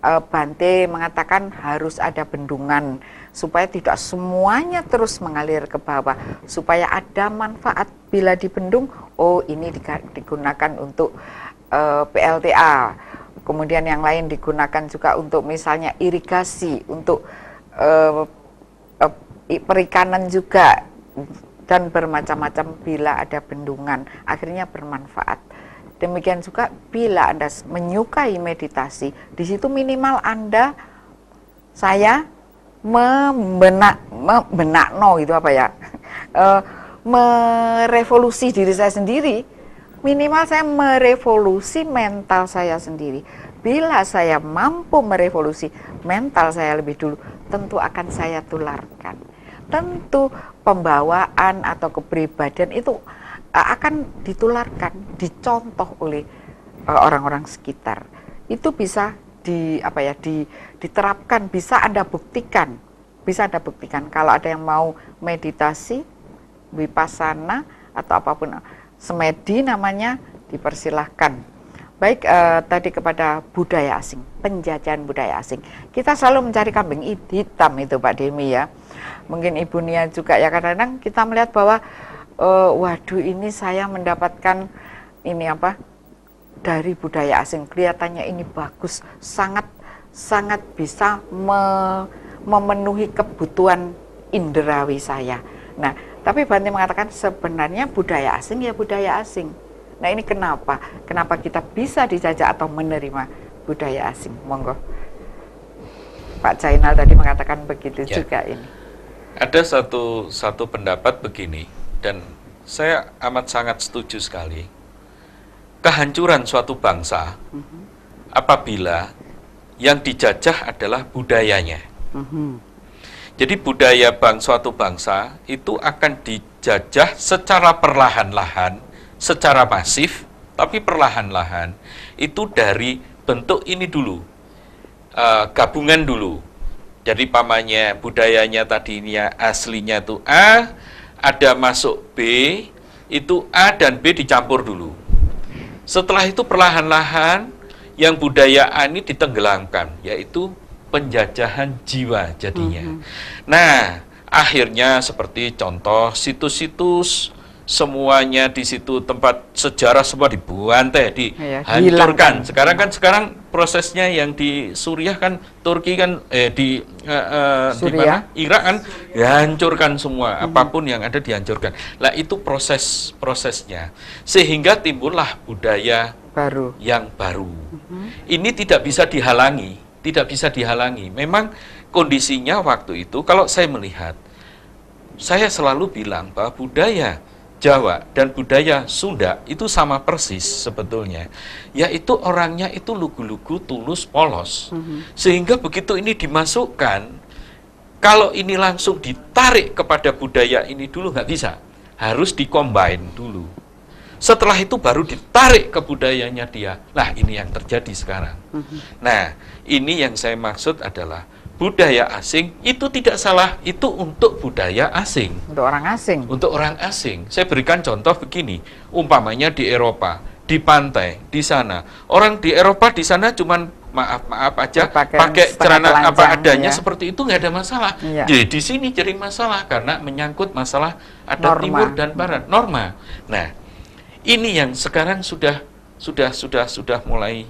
A: Bante mengatakan harus ada bendungan supaya tidak semuanya terus mengalir ke bawah, supaya ada manfaat bila dibendung. Oh, ini digunakan untuk PLTA, kemudian yang lain digunakan juga untuk misalnya irigasi, untuk perikanan juga, dan bermacam-macam. Bila ada bendungan akhirnya bermanfaat. Demikian juga bila Anda menyukai meditasi, di situ minimal Anda saya membenakno itu apa ya, merevolusi diri saya sendiri. Minimal saya merevolusi mental saya sendiri. Bila saya mampu merevolusi mental saya lebih dulu, tentu akan saya tularkan. Tentu pembawaan atau kepribadian itu akan ditularkan, dicontoh oleh orang-orang sekitar. Itu bisa diterapkan, bisa Anda buktikan. Kalau ada yang mau meditasi, vipassana atau apapun, semedi namanya, dipersilahkan. Baik, tadi kepada budaya asing, penjajahan budaya asing. Kita selalu mencari kambing hitam itu Pak Demi ya. Mungkin Ibu Nia juga ya, kadang-kadang kita melihat bahwa waduh, ini saya mendapatkan ini apa dari budaya asing, kelihatannya ini bagus, sangat bisa memenuhi kebutuhan indrawi saya. Nah, tapi Bhante mengatakan sebenarnya budaya asing ya budaya asing. Nah, ini kenapa kita bisa dijajah atau menerima budaya asing? Monggo. Pak Jainal tadi mengatakan begitu ya. Juga ini.
C: Ada satu pendapat begini, dan saya amat sangat setuju sekali. Kehancuran suatu bangsa apabila yang dijajah adalah budayanya. Jadi budaya suatu bangsa itu akan dijajah secara perlahan-lahan, secara masif, tapi perlahan-lahan. Itu dari bentuk ini dulu, gabungan dulu. Jadi pamannya budayanya tadinya aslinya itu A, ada masuk B, itu A dan B dicampur dulu. Setelah itu perlahan-lahan yang budaya A ini ditenggelamkan, yaitu penjajahan jiwa jadinya. Nah, akhirnya seperti contoh situs-situs, semuanya di situ tempat sejarah semua dibantai, dihancurkan. Sekarang prosesnya yang di Suriah kan, Turki kan, di mana? Irak kan, dihancurkan semua, apapun yang ada dihancurkan. Lah itu prosesnya, sehingga timbullah budaya baru yang baru. Ini tidak bisa dihalangi, Memang kondisinya waktu itu, kalau saya melihat, saya selalu bilang bahwa budaya Jawa dan budaya Sunda itu sama persis sebetulnya, yaitu orangnya itu lugu-lugu, tulus, polos. Sehingga begitu ini dimasukkan, kalau ini langsung ditarik kepada budaya ini dulu nggak bisa, harus dikombine dulu. Setelah itu baru ditarik ke budayanya dia. Nah, ini yang terjadi sekarang. Nah, ini yang saya maksud adalah budaya asing itu tidak salah, itu untuk budaya asing.
A: Untuk orang asing.
C: Untuk orang asing. Saya berikan contoh begini, umpamanya di Eropa, di pantai, di sana. Orang di Eropa di sana cuman maaf aja pakai celana apa adanya, seperti itu nggak ada masalah. Jadi di sini jadi masalah karena menyangkut masalah ada norma. Timur dan Barat, norma. Nah, ini yang sekarang sudah mulai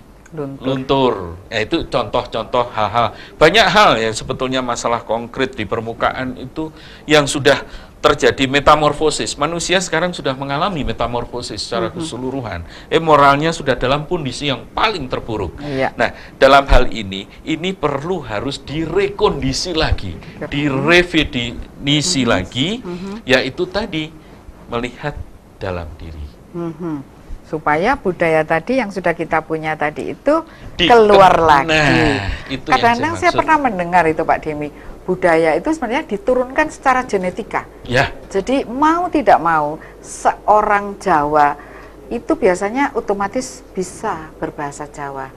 C: luntur. Itu contoh-contoh hal-hal. Banyak hal yang sebetulnya masalah konkret di permukaan itu yang sudah terjadi metamorfosis. Manusia sekarang sudah mengalami metamorfosis secara keseluruhan. Moralnya sudah dalam kondisi yang paling terburuk. Nah, dalam hal ini harus direkondisi lagi, diredefinisi lagi, yaitu tadi melihat dalam diri.
A: Supaya budaya tadi yang sudah kita punya tadi itu keluar lagi. Kadang-kadang saya pernah mendengar itu Pak Demi, budaya itu sebenarnya diturunkan secara genetika. Jadi mau tidak mau seorang Jawa itu biasanya otomatis bisa berbahasa Jawa.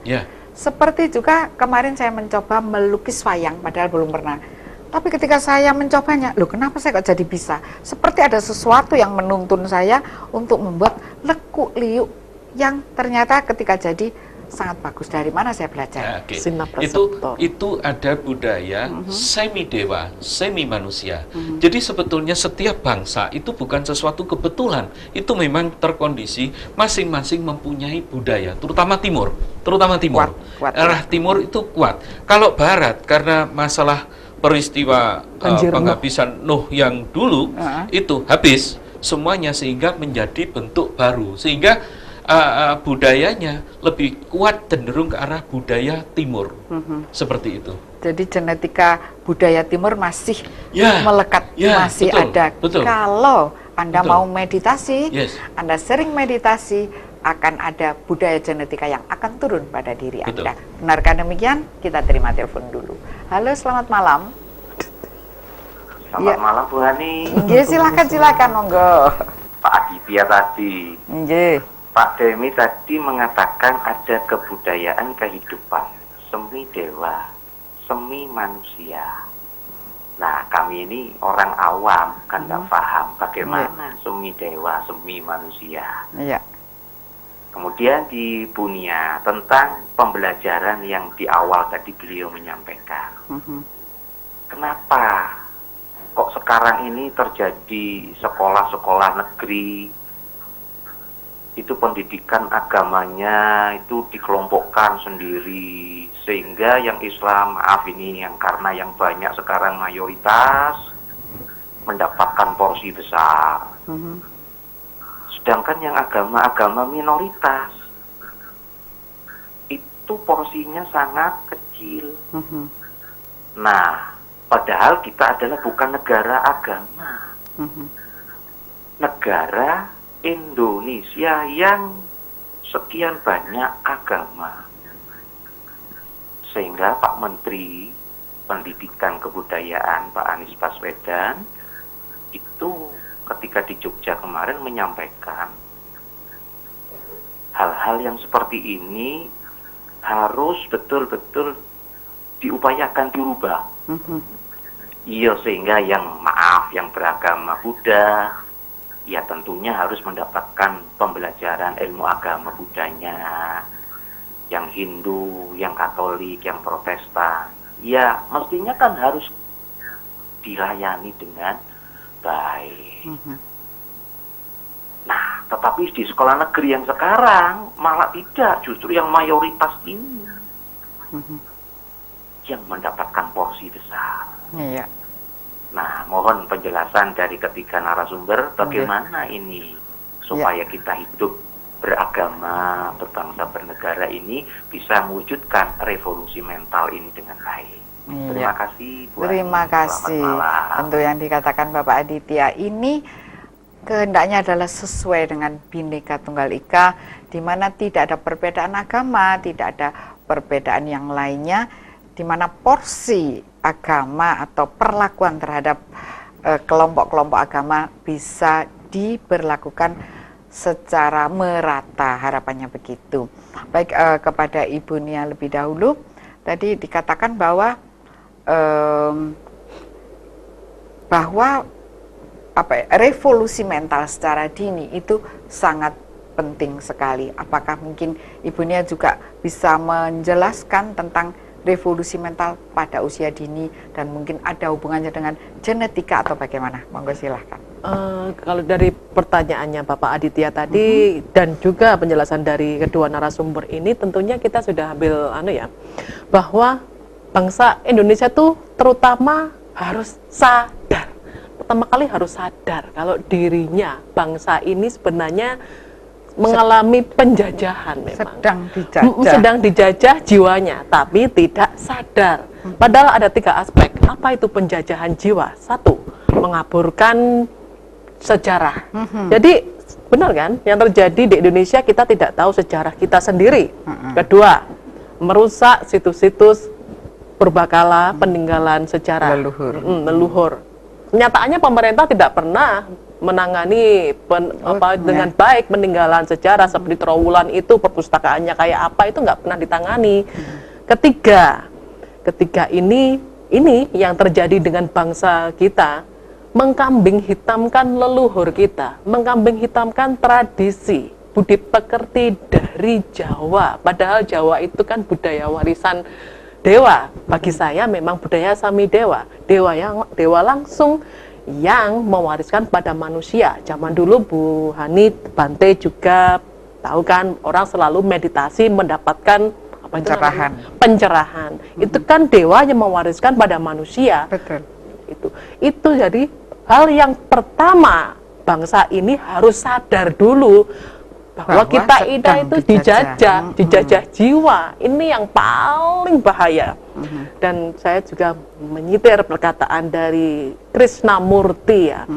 A: Seperti juga kemarin saya mencoba melukis wayang, padahal belum pernah. Tapi ketika saya mencobanya, loh kenapa saya kok jadi bisa? Seperti ada sesuatu yang menuntun saya untuk membuat lekuk liuk yang ternyata ketika jadi sangat bagus. Dari mana saya belajar?
C: Itu ada budaya semi dewa, semi manusia. Jadi sebetulnya setiap bangsa itu bukan sesuatu kebetulan. Itu memang terkondisi masing-masing mempunyai budaya, terutama timur. Kuat. Arah timur itu kuat. Kalau barat karena masalah peristiwa penghabisan Nuh yang dulu itu habis semuanya sehingga menjadi bentuk baru, sehingga budayanya lebih kuat cenderung ke arah budaya timur. Seperti itu.
A: Jadi genetika budaya timur masih
C: Ya,
A: melekat,
C: ya,
A: masih
C: betul,
A: ada.
C: betul.
A: Kalau Anda
C: Betul.
A: mau meditasi,
C: Yes.
A: Anda sering meditasi, akan ada budaya genetika yang akan turun pada diri
C: Betul.
A: Anda. Benarkah demikian? Kita terima telepon dulu. Halo, selamat malam.
E: Selamat
A: Ya.
E: malam Bu Hani.
A: Nggih, silakan monggo.
E: Pak Aditya tadi.
A: Nggih.
E: Pak Demi tadi mengatakan ada kebudayaan kehidupan, semi dewa, semi manusia. Nah, kami ini orang awam kan nggak paham bagaimana semi dewa, semi manusia.
A: Iya.
E: Kemudian di Bunia tentang pembelajaran yang di awal tadi beliau menyampaikan. Kenapa kok sekarang ini terjadi sekolah-sekolah negeri itu pendidikan agamanya itu dikelompokkan sendiri, sehingga yang Islam, maaf ini yang karena yang banyak sekarang mayoritas mendapatkan porsi besar, sedangkan yang agama-agama minoritas itu porsinya sangat kecil. Nah, padahal kita adalah bukan negara agama, negara Indonesia yang sekian banyak agama. Sehingga Pak Menteri Pendidikan Kebudayaan Pak Anies Baswedan itu ketika di Jogja kemarin menyampaikan hal-hal yang seperti ini harus betul-betul diupayakan dirubah. Iya, sehingga yang maaf yang beragama Buddha ya tentunya harus mendapatkan pembelajaran ilmu agama Buddhanya. Yang Hindu, yang Katolik, yang Protestan, ya mestinya kan harus dilayani dengan baik. Nah, tetapi di sekolah negeri yang sekarang malah tidak, justru yang mayoritas ini yang mendapatkan porsi besar.
A: Iya.
E: Nah, mohon penjelasan dari ketiga narasumber bagaimana ini supaya kita hidup beragama, berbangsa, bernegara ini bisa mewujudkan revolusi mental ini dengan baik.
A: Iya.
E: Terima kasih Bu
A: Terima
E: Ani.
A: kasih.
E: Selamat malam.
A: Tentu yang dikatakan Bapak Aditya ini kehendaknya adalah sesuai dengan Bhinneka Tunggal Ika, di mana tidak ada perbedaan agama, tidak ada perbedaan yang lainnya, di mana porsi agama atau perlakuan terhadap kelompok-kelompok agama bisa diberlakukan secara merata, harapannya begitu. Baik, kepada Ibu Nia lebih dahulu, tadi dikatakan bahwa revolusi mental secara dini itu sangat penting sekali. Apakah mungkin Ibu Nia juga bisa menjelaskan tentang revolusi mental pada usia dini dan mungkin ada hubungannya dengan genetika atau bagaimana? Monggo silahkan.
D: Kalau dari pertanyaannya Bapak Aditya tadi dan juga penjelasan dari kedua narasumber ini, tentunya kita sudah ambil bahwa bangsa Indonesia tuh terutama harus sadar. Pertama kali harus sadar kalau dirinya bangsa ini sebenarnya mengalami penjajahan memang. Sedang dijajah jiwanya, tapi tidak sadar. Padahal ada 3 aspek. Apa itu penjajahan jiwa? 1, mengaburkan sejarah. Jadi benar kan, yang terjadi di Indonesia kita tidak tahu sejarah kita sendiri. Kedua, merusak situs-situs purbakala peninggalan sejarah leluhur. Kenyataannya pemerintah tidak pernah menangani dengan baik peninggalan sejarah seperti Trowulan itu, perpustakaannya kayak apa itu nggak pernah ditangani. Ketiga ini yang terjadi dengan bangsa kita, mengkambing hitamkan leluhur kita, mengkambing hitamkan tradisi budi pekerti dari Jawa. Padahal Jawa itu kan budaya warisan dewa. Bagi saya memang budaya sami dewa, dewa langsung yang mewariskan pada manusia. Zaman dulu Bu Hani Bante juga tahu kan, orang selalu meditasi mendapatkan pencerahan. Itu kan dewa yang mewariskan pada manusia.
A: Betul.
D: Itu jadi hal yang pertama bangsa ini harus sadar dulu bahwa kita itu dijajah jiwa. Ini yang paling bahaya. Dan saya juga menyitir perkataan dari Krishnamurti ya.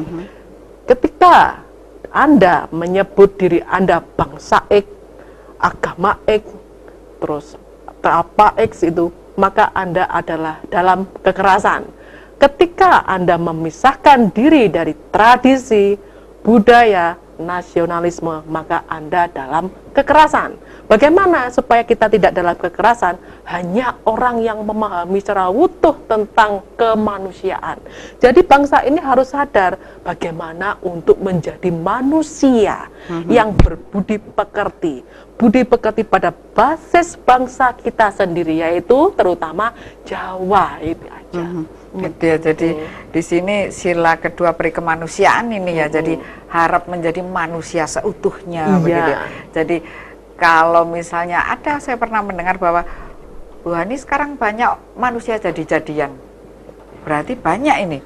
D: Ketika Anda menyebut diri Anda bangsa X, agama X, terus apa X itu, maka Anda adalah dalam kekerasan. Ketika Anda memisahkan diri dari tradisi, budaya, nasionalisme, maka Anda dalam kekerasan. Bagaimana supaya kita tidak dalam kekerasan? Hanya orang yang memahami secara utuh tentang kemanusiaan. Jadi bangsa ini harus sadar bagaimana untuk menjadi manusia yang berbudi pekerti. Budi pekerti pada basis bangsa kita sendiri, yaitu terutama Jawa itu aja.
A: Gitu ya, jadi di sini sila kedua perikemanusiaan ini ya, jadi harap menjadi manusia seutuhnya begitu ya. Jadi kalau misalnya saya pernah mendengar bahwa wah ini sekarang banyak manusia jadi-jadian, berarti banyak ini.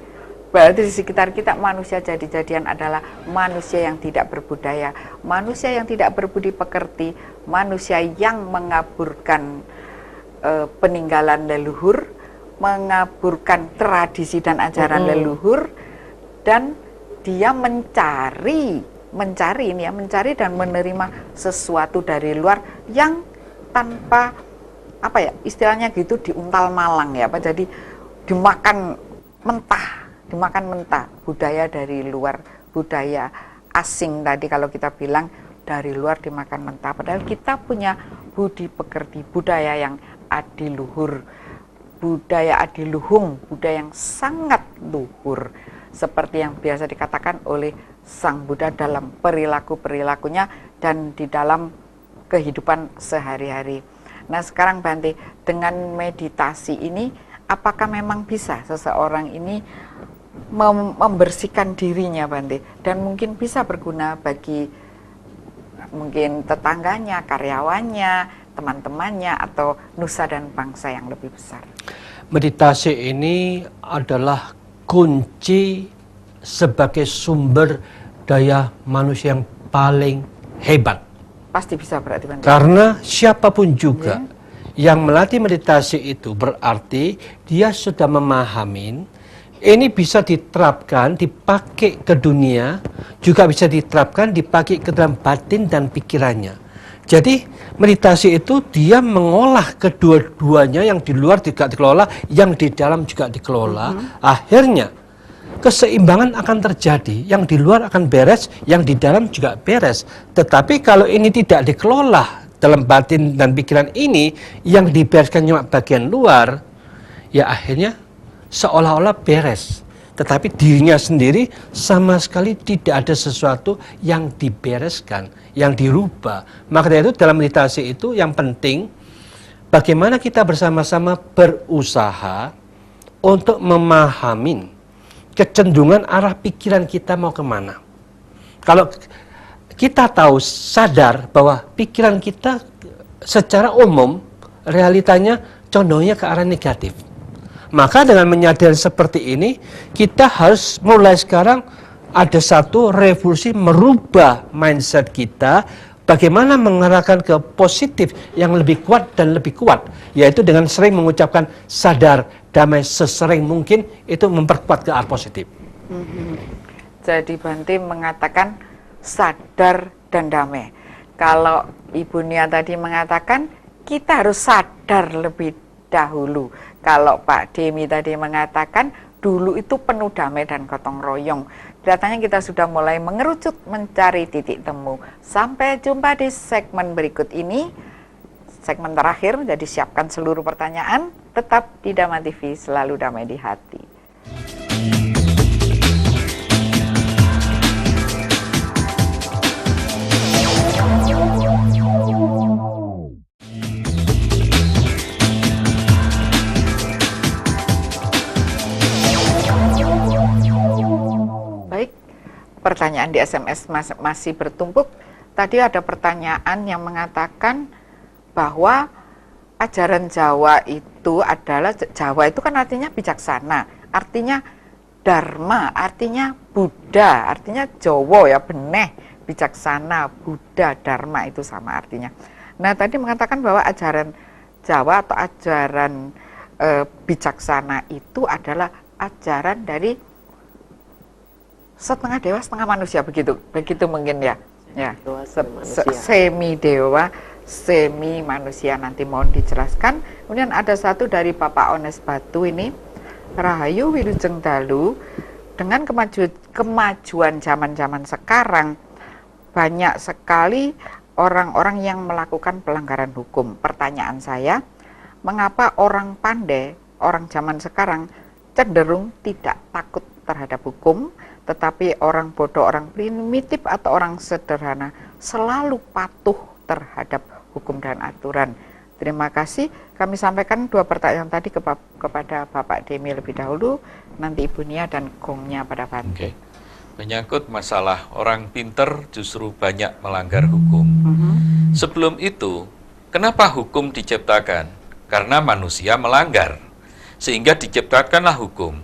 A: Berarti di sekitar kita manusia jadi-jadian adalah manusia yang tidak berbudaya, manusia yang tidak berbudi pekerti, manusia yang mengaburkan peninggalan leluhur, mengaburkan tradisi dan ajaran leluhur, dan dia mencari dan menerima sesuatu dari luar yang tanpa istilahnya gitu, diuntal malang ya, jadi dimakan mentah budaya dari luar, budaya asing tadi kalau kita bilang dari luar dimakan mentah, padahal kita punya budi pekerti, budaya yang adiluhur, budaya adiluhung, budaya yang sangat luhur, seperti yang biasa dikatakan oleh Sang Buddha dalam perilaku-perilakunya dan di dalam kehidupan sehari-hari. Nah sekarang Bante, dengan meditasi ini apakah memang bisa seseorang ini membersihkan dirinya Bante, dan mungkin bisa berguna bagi mungkin tetangganya, karyawannya, teman-temannya, atau nusa dan bangsa yang lebih besar?
B: Meditasi ini adalah kunci sebagai sumber daya manusia yang paling hebat.
A: Pasti bisa berarti Bante.
B: Karena siapapun juga yang melatih meditasi itu berarti dia sudah memahami ini bisa diterapkan, dipakai ke dunia, juga bisa diterapkan, dipakai ke dalam batin dan pikirannya. Jadi meditasi itu dia mengolah kedua-duanya, yang di luar juga dikelola, yang di dalam juga dikelola. Akhirnya keseimbangan akan terjadi, yang di luar akan beres, yang di dalam juga beres. Tetapi kalau ini tidak dikelola dalam batin dan pikiran ini, yang dibereskan cuma bagian luar, ya akhirnya seolah-olah beres, tetapi dirinya sendiri sama sekali tidak ada sesuatu yang dibereskan, yang dirubah. Maka dari itu dalam meditasi itu yang penting bagaimana kita bersama-sama berusaha untuk memahami kecenderungan arah pikiran kita mau kemana. Kalau kita tahu, sadar bahwa pikiran kita secara umum realitanya condongnya ke arah negatif, maka dengan menyadari seperti ini, kita harus mulai sekarang ada satu revolusi merubah mindset kita, bagaimana mengarahkan ke positif yang lebih kuat dan lebih kuat, yaitu dengan sering mengucapkan sadar damai sesering mungkin, itu memperkuat ke arah positif.
A: Jadi Bante mengatakan sadar dan damai. Kalau Ibu Nia tadi mengatakan kita harus sadar lebih dahulu. Kalau Pak Demi tadi mengatakan dulu itu penuh damai dan gotong royong. Kelihatannya kita sudah mulai mengerucut mencari titik temu. Sampai jumpa di segmen berikut ini. Segmen terakhir, jadi siapkan seluruh pertanyaan. Tetap di Dhamma TV, selalu damai di hati. Pertanyaan di SMS masih bertumpuk. Tadi ada pertanyaan yang mengatakan bahwa ajaran Jawa itu adalah, Jawa itu kan artinya bijaksana, artinya Dharma, artinya Buddha, artinya Jowo ya, beneh, bijaksana, Buddha, Dharma itu sama artinya. Nah, tadi mengatakan bahwa ajaran Jawa atau ajaran bijaksana itu adalah ajaran dari setengah dewa, setengah manusia, begitu mungkin ya. Ya, semi dewa, semi manusia, nanti mohon dijelaskan. Kemudian ada satu dari Bapak Ones Batu ini, Rahayu Wilujeng Dalu, dengan kemajuan zaman-zaman sekarang, banyak sekali orang-orang yang melakukan pelanggaran hukum. Pertanyaan saya, mengapa orang pandai, orang zaman sekarang cenderung tidak takut terhadap hukum, tetapi orang bodoh, orang primitif atau orang sederhana selalu patuh terhadap hukum dan aturan? Terima kasih. Kami sampaikan 2 pertanyaan tadi kepada Bapak Demi lebih dahulu, nanti Ibu Nia dan gongnya pada Bante.
C: Menyangkut masalah orang pinter justru banyak melanggar hukum. Sebelum itu, kenapa hukum diciptakan? Karena manusia melanggar, sehingga diciptakanlah hukum.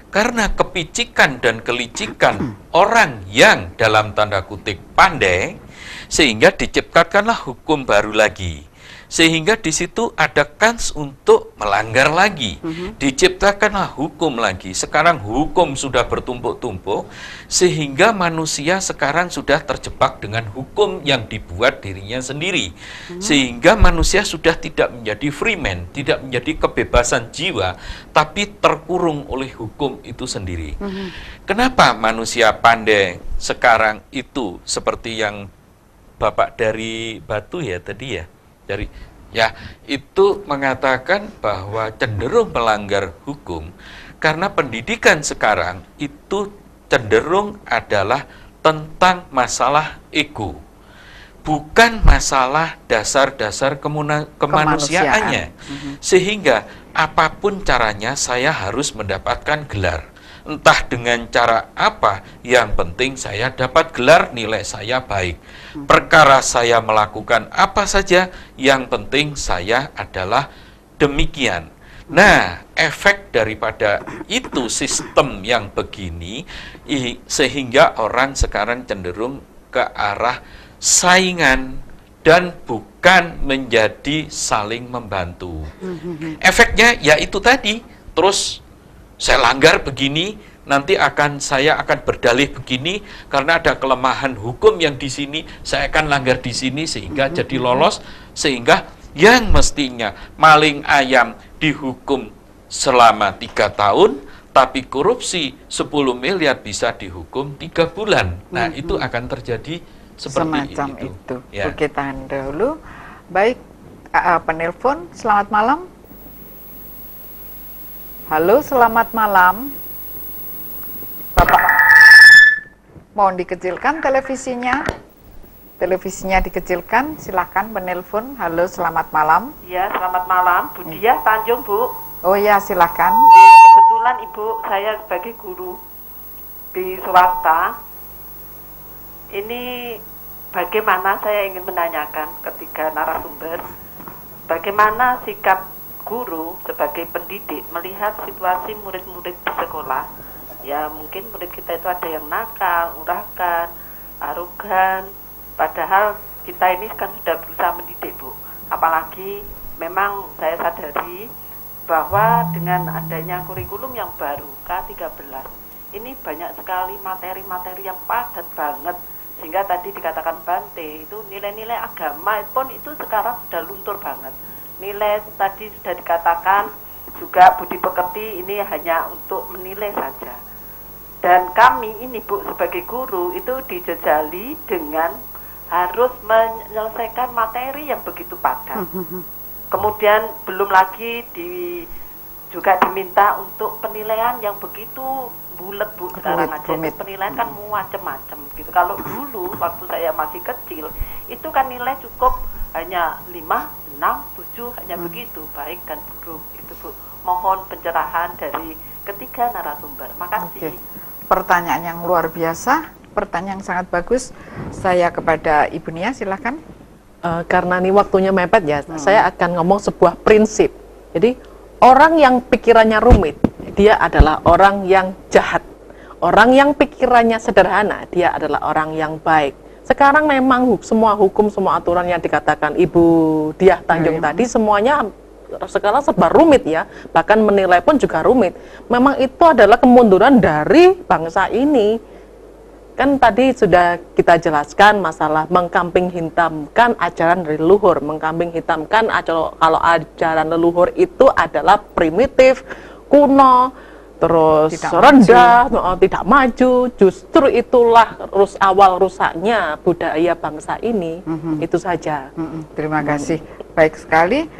C: Karena kepicikan dan kelicikan orang yang dalam tanda kutip pandai, sehingga diciptakanlah hukum baru lagi. Sehingga di situ ada kans untuk melanggar lagi. Diciptakanlah hukum lagi. Sekarang hukum sudah bertumpuk-tumpuk, sehingga manusia sekarang sudah terjebak dengan hukum yang dibuat dirinya sendiri. Sehingga manusia sudah tidak menjadi free man, tidak menjadi kebebasan jiwa, tapi terkurung oleh hukum itu sendiri. Kenapa manusia pandai sekarang itu seperti yang Bapak dari Batu ya tadi ya? Itu mengatakan bahwa cenderung melanggar hukum karena pendidikan sekarang itu cenderung adalah tentang masalah ego, bukan masalah dasar-dasar kemanusiaannya. Sehingga apapun caranya saya harus mendapatkan gelar. Entah dengan cara apa, yang penting saya dapat gelar, nilai saya baik. Perkara saya melakukan apa saja, yang penting saya adalah demikian. Nah, efek daripada itu sistem yang begini, sehingga orang sekarang cenderung ke arah saingan dan bukan menjadi saling membantu. Efeknya ya itu tadi, terus saya langgar begini, nanti saya akan berdalih begini, karena ada kelemahan hukum yang di sini, saya akan langgar di sini sehingga jadi lolos, sehingga yang mestinya maling ayam dihukum selama 3 tahun, tapi korupsi 10 miliar bisa dihukum 3 bulan. Nah, itu akan terjadi seperti
A: semacam
C: itu.
A: Ya. Kita tahan dahulu. Baik, penelpon, selamat malam. Halo, selamat malam. Bapak, mohon dikecilkan televisinya. Televisinya dikecilkan, silakan penelpon. Halo, selamat malam.
F: Ya, selamat malam. Bu Diah Tanjung, Bu.
A: Oh ya, silakan.
F: Kebetulan Ibu, saya sebagai guru di swasta. Ini bagaimana saya ingin menanyakan ketiga narasumber, bagaimana sikap guru sebagai pendidik melihat situasi murid-murid di sekolah. Ya, mungkin murid kita itu ada yang nakal, urakan, arogan, padahal kita ini kan sudah berusaha mendidik, Bu. Apalagi memang saya sadari bahwa dengan adanya kurikulum yang baru K13, ini banyak sekali materi-materi yang padat banget, sehingga tadi dikatakan Bante itu nilai-nilai agama pun itu sekarang sudah luntur banget. Nilai tadi sudah dikatakan juga budi pekerti ini hanya untuk menilai saja. Dan kami ini, Bu, sebagai guru itu dijejali dengan harus menyelesaikan materi yang begitu padat. Kemudian belum lagi juga diminta untuk penilaian yang begitu bulat, Bu. Sekarang aja penilaian kan macam-macam gitu. Kalau dulu waktu saya masih kecil itu kan nilai cukup hanya 5, 6, 7 hanya begitu, baik dan buruk. Itu, Bu. Mohon pencerahan dari ketiga narasumber. Makasih.
A: Pertanyaan yang luar biasa, pertanyaan yang sangat bagus. Saya kepada Ibu Nia, silakan.
D: Karena ini waktunya mepet ya, saya akan ngomong sebuah prinsip. Jadi orang yang pikirannya rumit, dia adalah orang yang jahat. Orang yang pikirannya sederhana, dia adalah orang yang baik. Sekarang memang semua hukum, semua aturan yang dikatakan Ibu Diah Tanjung tadi semuanya sekarang serba rumit ya, bahkan menilai pun juga rumit. Memang itu adalah kemunduran dari bangsa ini. Kan tadi sudah kita jelaskan masalah mengkambing hitamkan ajaran dari leluhur, mengkambing hitamkan kalau ajaran leluhur itu adalah primitif, kuno, terus rendah, tidak maju. Justru itulah awal rusaknya budaya bangsa ini. Itu saja.
A: Terima kasih. Baik sekali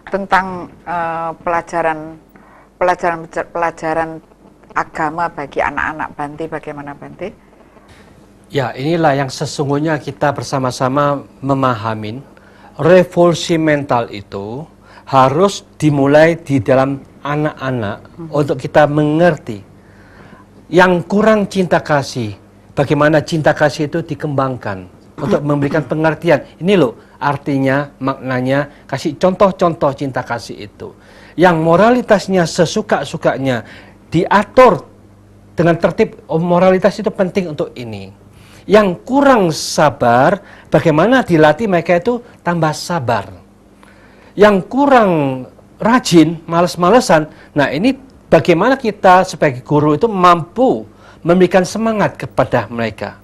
A: tentang pelajaran agama bagi anak-anak Bante, bagaimana Bante?
B: Ya, inilah yang sesungguhnya kita bersama-sama memahamin revolusi mental itu harus dimulai di dalam anak-anak untuk kita mengerti yang kurang cinta kasih, bagaimana cinta kasih itu dikembangkan untuk memberikan pengertian. Ini loh artinya, maknanya, kasih contoh-contoh cinta kasih itu. Yang moralitasnya sesuka-sukanya diatur dengan tertib. Moralitas itu penting untuk ini. Yang kurang sabar, bagaimana dilatih mereka itu tambah sabar. Yang kurang rajin, males-malesan, nah ini bagaimana kita sebagai guru itu mampu memberikan semangat kepada mereka.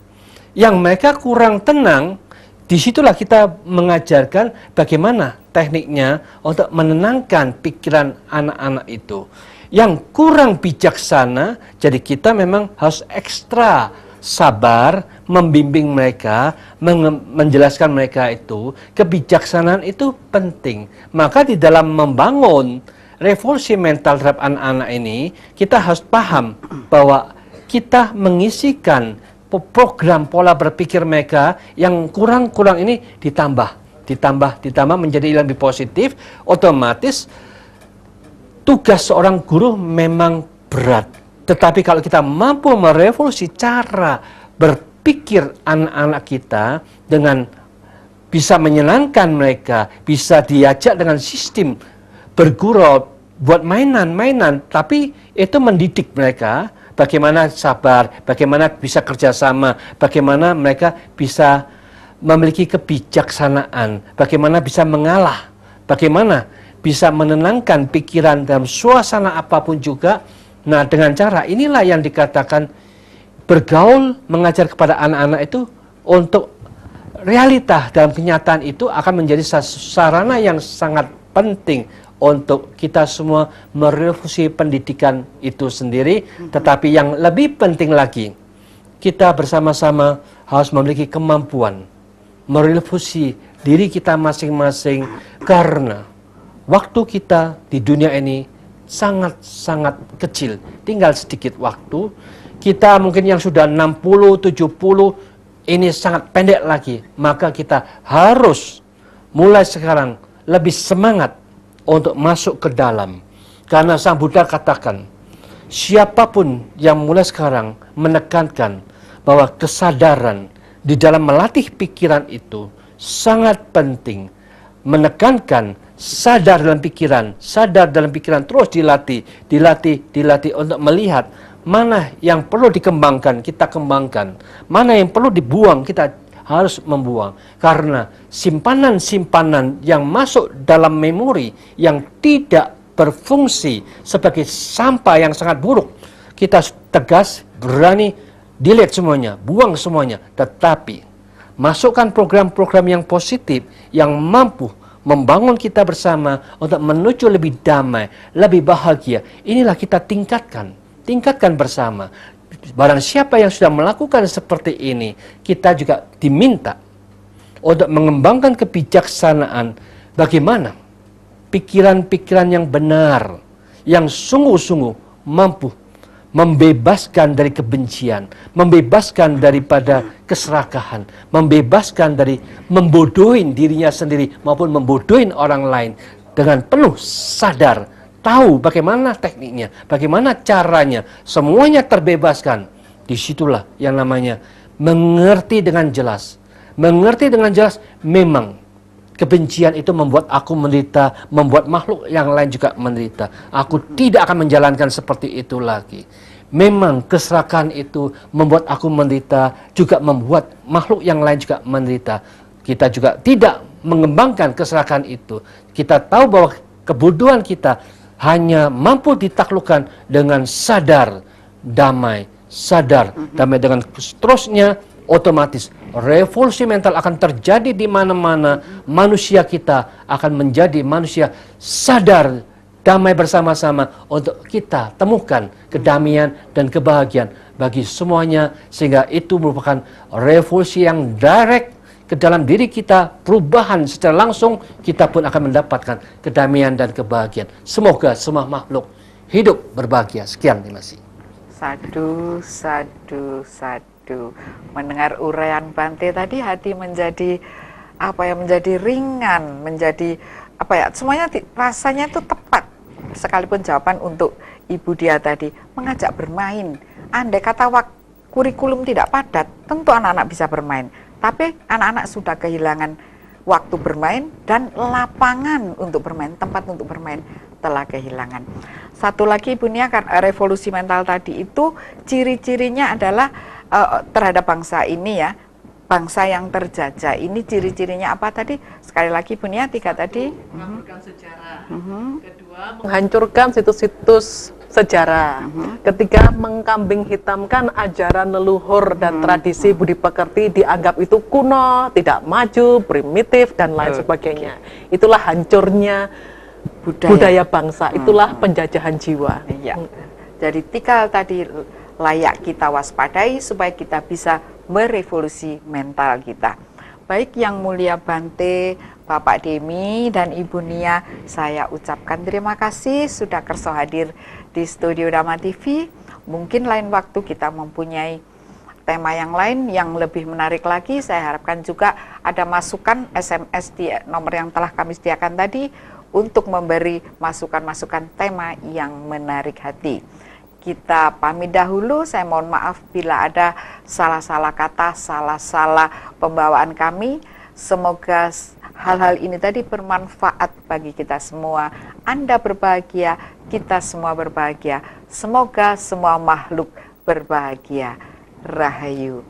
B: Yang mereka kurang tenang, disitulah kita mengajarkan bagaimana tekniknya untuk menenangkan pikiran anak-anak itu. Yang kurang bijaksana, jadi kita memang harus ekstra sabar membimbing mereka, menjelaskan mereka itu. Kebijaksanaan itu penting. Maka di dalam membangun revolusi mental terhadap anak-anak ini, kita harus paham bahwa kita mengisikan program pola berpikir mereka yang kurang-kurang ini ditambah menjadi lebih positif. Otomatis tugas seorang guru memang berat, tetapi kalau kita mampu merevolusi cara berpikir anak-anak kita dengan bisa menyenangkan mereka, bisa diajak dengan sistem bergurau, buat mainan-mainan, tapi itu mendidik mereka bagaimana sabar, bagaimana bisa kerjasama, bagaimana mereka bisa memiliki kebijaksanaan, bagaimana bisa mengalah, bagaimana bisa menenangkan pikiran dalam suasana apapun juga. Nah, dengan cara inilah yang dikatakan bergaul, mengajar kepada anak-anak itu untuk realita dalam kenyataan itu akan menjadi sarana yang sangat penting untuk kita semua merevolusi pendidikan itu sendiri. Tetapi yang lebih penting lagi, kita bersama-sama harus memiliki kemampuan merevolusi diri kita masing-masing, karena waktu kita di dunia ini sangat-sangat kecil, tinggal sedikit waktu. Kita mungkin yang sudah 60, 70, ini sangat pendek lagi. Maka kita harus mulai sekarang lebih semangat untuk masuk ke dalam. Karena Sang Buddha katakan, siapapun yang mulai sekarang menekankan bahwa kesadaran di dalam melatih pikiran itu sangat penting. Menekankan sadar dalam pikiran terus dilatih untuk melihat mana yang perlu dikembangkan, kita kembangkan. Mana yang perlu dibuang, kita harus membuang. Karena simpanan-simpanan yang masuk dalam memori yang tidak berfungsi sebagai sampah yang sangat buruk, kita tegas, berani, delete semuanya, buang semuanya. Tetapi masukkan program-program yang positif, yang mampu membangun kita bersama untuk menuju lebih damai, lebih bahagia. Inilah kita tingkatkan bersama. Barang siapa yang sudah melakukan seperti ini, kita juga diminta untuk mengembangkan kebijaksanaan. Bagaimana pikiran-pikiran yang benar, yang sungguh-sungguh mampu membebaskan dari kebencian, membebaskan daripada keserakahan, membebaskan dari membodohin dirinya sendiri maupun membodohin orang lain, dengan penuh sadar, tahu bagaimana tekniknya, bagaimana caranya, semuanya terbebaskan. Disitulah yang namanya mengerti dengan jelas. Mengerti dengan jelas, memang kebencian itu membuat aku menderita, membuat makhluk yang lain juga menderita. Aku tidak akan menjalankan seperti itu lagi. memang keserakahan itu membuat aku menderita, juga membuat makhluk yang lain juga menderita. Kita juga tidak mengembangkan keserakahan itu. Kita tahu bahwa kebodohan kita hanya mampu ditaklukkan dengan sadar damai, dengan seterusnya otomatis revolusi mental akan terjadi di mana-mana. Manusia kita akan menjadi manusia sadar, damai bersama-sama untuk kita temukan kedamaian dan kebahagiaan bagi semuanya, sehingga itu merupakan revolusi yang direct ke dalam diri kita, perubahan secara langsung, kita pun akan mendapatkan kedamaian dan kebahagiaan. Semoga semua makhluk hidup berbahagia. Sekian, terima kasih.
A: Sadu, sadu, sadu. Mendengar uraian Bante tadi, hati menjadi menjadi ringan, menjadi semuanya rasanya itu tepat. Sekalipun jawaban untuk Ibu Dia tadi mengajak bermain. Andai kata kurikulum tidak padat, tentu anak-anak bisa bermain. Tapi anak-anak sudah kehilangan waktu bermain dan lapangan untuk bermain, tempat untuk bermain telah kehilangan. Satu lagi Ibu Nia, revolusi mental tadi itu ciri-cirinya adalah terhadap bangsa ini ya, bangsa yang terjajah ini ciri-cirinya apa tadi? Sekali lagi Ibu Nia, 3 tadi.
D: Menghancurkan sejarah. Kedua, menghancurkan situs-situs sejarah. Ketiga, mengkambing hitamkan ajaran leluhur dan tradisi budi pekerti, dianggap itu kuno, tidak maju, primitif, dan lain sebagainya. Itulah hancurnya budaya bangsa, itulah penjajahan jiwa.
A: Iya. Jadi 3 tadi layak kita waspadai supaya kita bisa merevolusi mental kita. Baik Yang Mulia Bante, Bapak Demi, dan Ibu Nia, saya ucapkan terima kasih sudah kerso hadir di studio Dhamma TV. Mungkin lain waktu kita mempunyai tema yang lain yang lebih menarik lagi. Saya harapkan juga ada masukan SMS di nomor yang telah kami sediakan tadi untuk memberi masukan-masukan tema yang menarik hati. Kita pamit dahulu, saya mohon maaf bila ada salah-salah kata, salah-salah pembawaan kami. Semoga hal-hal ini tadi bermanfaat bagi kita semua. Anda berbahagia, kita semua berbahagia. Semoga semua makhluk berbahagia. Rahayu.